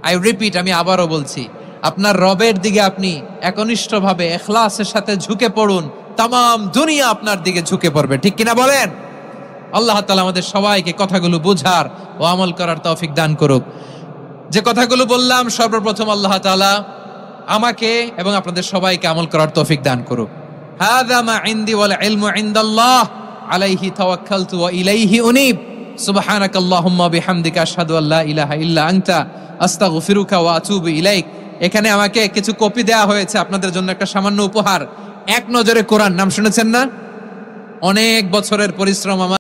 আই রিপিট, আমি আবারও বলছি, আপনার রবের দিকে আপনি একনিষ্ঠভাবে ইখলাসের সাথে ঝুঁকে পড়ুন, তামাম দুনিয়া আপনার দিকে ঝুঁকে পড়বে। ঠিক কিনা বলেন? আল্লাহ তাআলা আমাদের সবাইকে কথাগুলো বুঝার ও আমল করার তৌফিক দান করুক। যে কথাগুলো বললাম, সর্বপ্রথম আল্লাহ তাআলা আমাকে এবং আপনাদের সবাইকে আমল করার তৌফিক দান করুক। হাযা মা ইনদি ওয়াল ইলমু ইনদাল্লাহ আলাইহি তাওয়াক্কালতু ওয়া ইলাইহি উনীব। সুবহানাকাল্লাহুম্মা বিহামদিকা আশহাদু আল্লা ইলাহা ইল্লা আনতা আস্তাগফিরুকা ওয়া আতুবু ইলাইক। এখানে আমাকে কিছু কপি দেয়া হয়েছে আপনাদের জন্য, একটা সামান্য উপহার। এক নজরে কোরআন নাম শুনেছেন না? অনেক বছরের পরিশ্রম আমার।